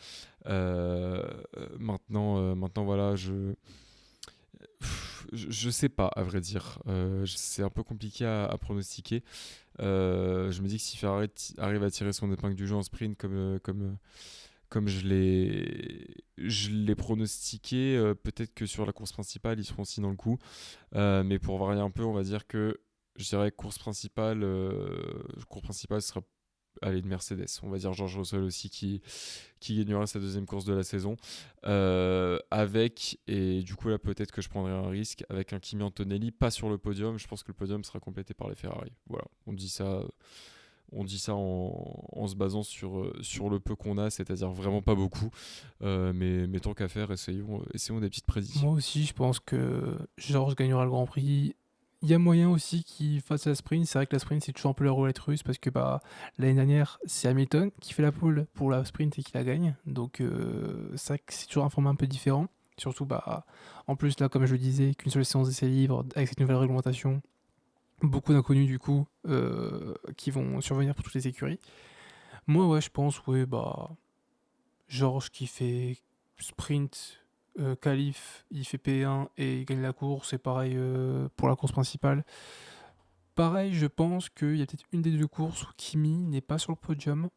Maintenant, voilà, je sais pas, à vrai dire. C'est un peu compliqué à pronostiquer. Je me dis que si Ferrari arrive à tirer son épingle du jeu en sprint comme je l'ai pronostiqué, peut-être que sur la course principale, ils seront aussi dans le coup. Mais pour varier un peu, on va dire que je dirais course principale sera allez, de Mercedes. On va dire George Russell aussi qui gagnera sa deuxième course de la saison. Et du coup là peut-être que je prendrai un risque avec un Kimi Antonelli, pas sur le podium. Je pense que le podium sera complété par les Ferrari. Voilà, on dit ça en se basant sur le peu qu'on a, c'est-à-dire vraiment pas beaucoup. Mais tant qu'à faire, essayons des petites prédictions. Moi aussi, je pense que Georges gagnera le Grand Prix. Il y a moyen aussi qu'il fasse la sprint. C'est vrai que la sprint, c'est toujours un peu la roulette russe parce que bah, l'année dernière, c'est Hamilton qui fait la pole pour la sprint et qui la gagne. Donc, c'est vrai que c'est toujours un format un peu différent. Surtout, bah, en plus, là, comme je le disais, qu'une seule séance d'essai libre avec cette nouvelle réglementation. Beaucoup d'inconnus, du coup, qui vont survenir pour toutes les écuries. Moi, ouais, je pense, ouais, bah, Georges qui fait sprint, qualif, il fait P1 et il gagne la course. Et pareil pour la course principale. Pareil, je pense qu'il y a peut-être une des deux courses où Kimi n'est pas sur le podium.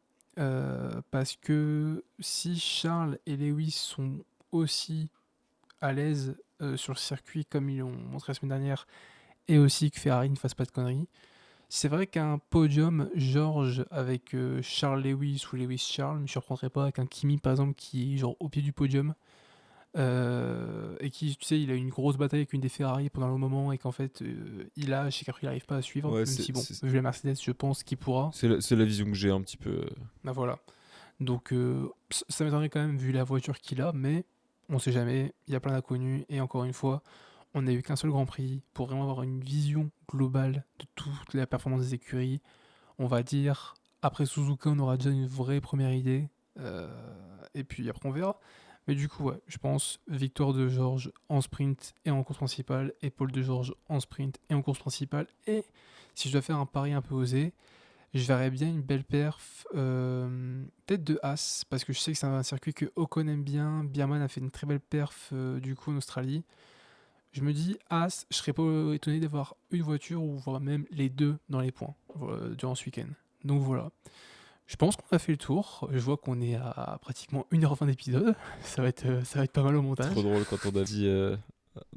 Parce que si Charles et Lewis sont aussi à l'aise sur le circuit comme ils l'ont montré la semaine dernière, et aussi que Ferrari ne fasse pas de conneries, c'est vrai qu'un podium George avec Charles Lewis ou Lewis Charles ne me surprendrait pas avec un Kimi par exemple qui est genre au pied du podium et qui tu sais il a une grosse bataille avec une des Ferrari pendant un long moment et qu'en fait il lâche et qu'après il n'arrive pas à suivre, Ouais, même si bon vu la Mercedes je pense qu'il pourra. c'est la vision que j'ai un petit peu. Ben voilà, donc ça m'étonnerait quand même vu la voiture qu'il a, mais on sait jamais, il y a plein d'inconnus et encore une fois on n'a eu qu'un seul Grand Prix pour vraiment avoir une vision globale de toute la performance des écuries. On va dire, après Suzuka, on aura déjà une vraie première idée. Euh, et puis après, on verra. Mais du coup, ouais, je pense victoire de Georges en sprint et en course principale, épaule de Georges en sprint et en course principale. Et si je dois faire un pari un peu osé, je verrais bien une belle perf, peut-être de As, parce que je sais que c'est un circuit que Ocon aime bien. Bierman a fait une très belle perf du coup en Australie. Je me dis, As, je serais pas étonné d'avoir une voiture ou voire même les deux dans les points durant ce week-end. Donc voilà. Je pense qu'on a fait le tour. Je vois qu'on est à pratiquement 1h20 d'épisode. Ça va être pas mal au Trop montage. drôle quand on a dit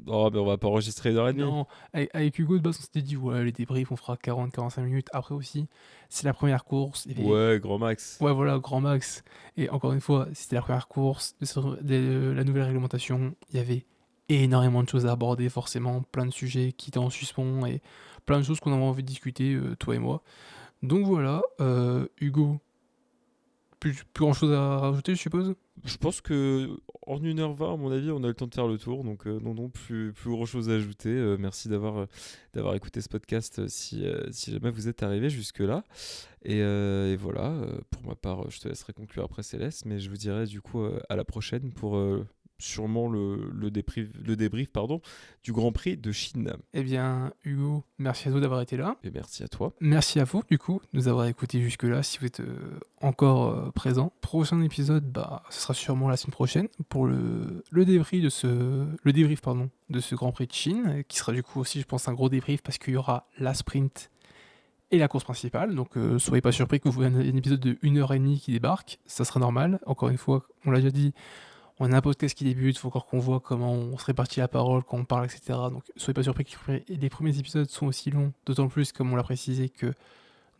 non, mais on va pas enregistrer 1h30. Non, avec Hugo, de base, on s'était dit, ouais, les débriefs, on fera 40-45 minutes. Après aussi, c'est la première course. Il y avait Ouais, grand max. Ouais, voilà, grand max. Et encore une fois, c'était la première course de la nouvelle réglementation. Il y avait énormément de choses à aborder, forcément, plein de sujets qui étaient en suspens et plein de choses qu'on avait envie de discuter, toi et moi. Donc voilà, Hugo, plus grand chose à rajouter, je suppose. Je pense que en 1h20, à mon avis, on a le temps de faire le tour. Donc, non, plus grand chose à ajouter. Merci d'avoir écouté ce podcast si jamais vous êtes arrivé jusque-là. Et voilà, pour ma part, je te laisserai conclure après Céleste. Mais je vous dirai du coup à la prochaine pour sûrement le débrief pardon, du Grand Prix de Chine. Eh bien, Hugo, merci à toi d'avoir été là. Et merci à toi. Merci à vous, du coup, de nous avoir écoutés jusque-là, si vous êtes encore présent. Prochain épisode, bah, ce sera sûrement la semaine prochaine pour le débrief de ce Grand Prix de Chine, qui sera du coup aussi, je pense, un gros débrief parce qu'il y aura la sprint et la course principale. Donc, soyez pas surpris que vous voyez un épisode de 1h30 qui débarque. Ça sera normal. Encore une fois, on l'a déjà dit, on a un podcast qui débute, il faut encore qu'on voit comment on se répartit la parole, quand on parle, etc. Donc soyez pas surpris que les premiers épisodes sont aussi longs, d'autant plus, comme on l'a précisé, que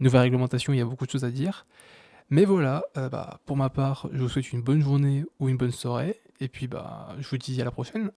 nouvelle réglementation, il y a beaucoup de choses à dire. Mais voilà, bah, pour ma part, je vous souhaite une bonne journée ou une bonne soirée, et puis bah, je vous dis à la prochaine.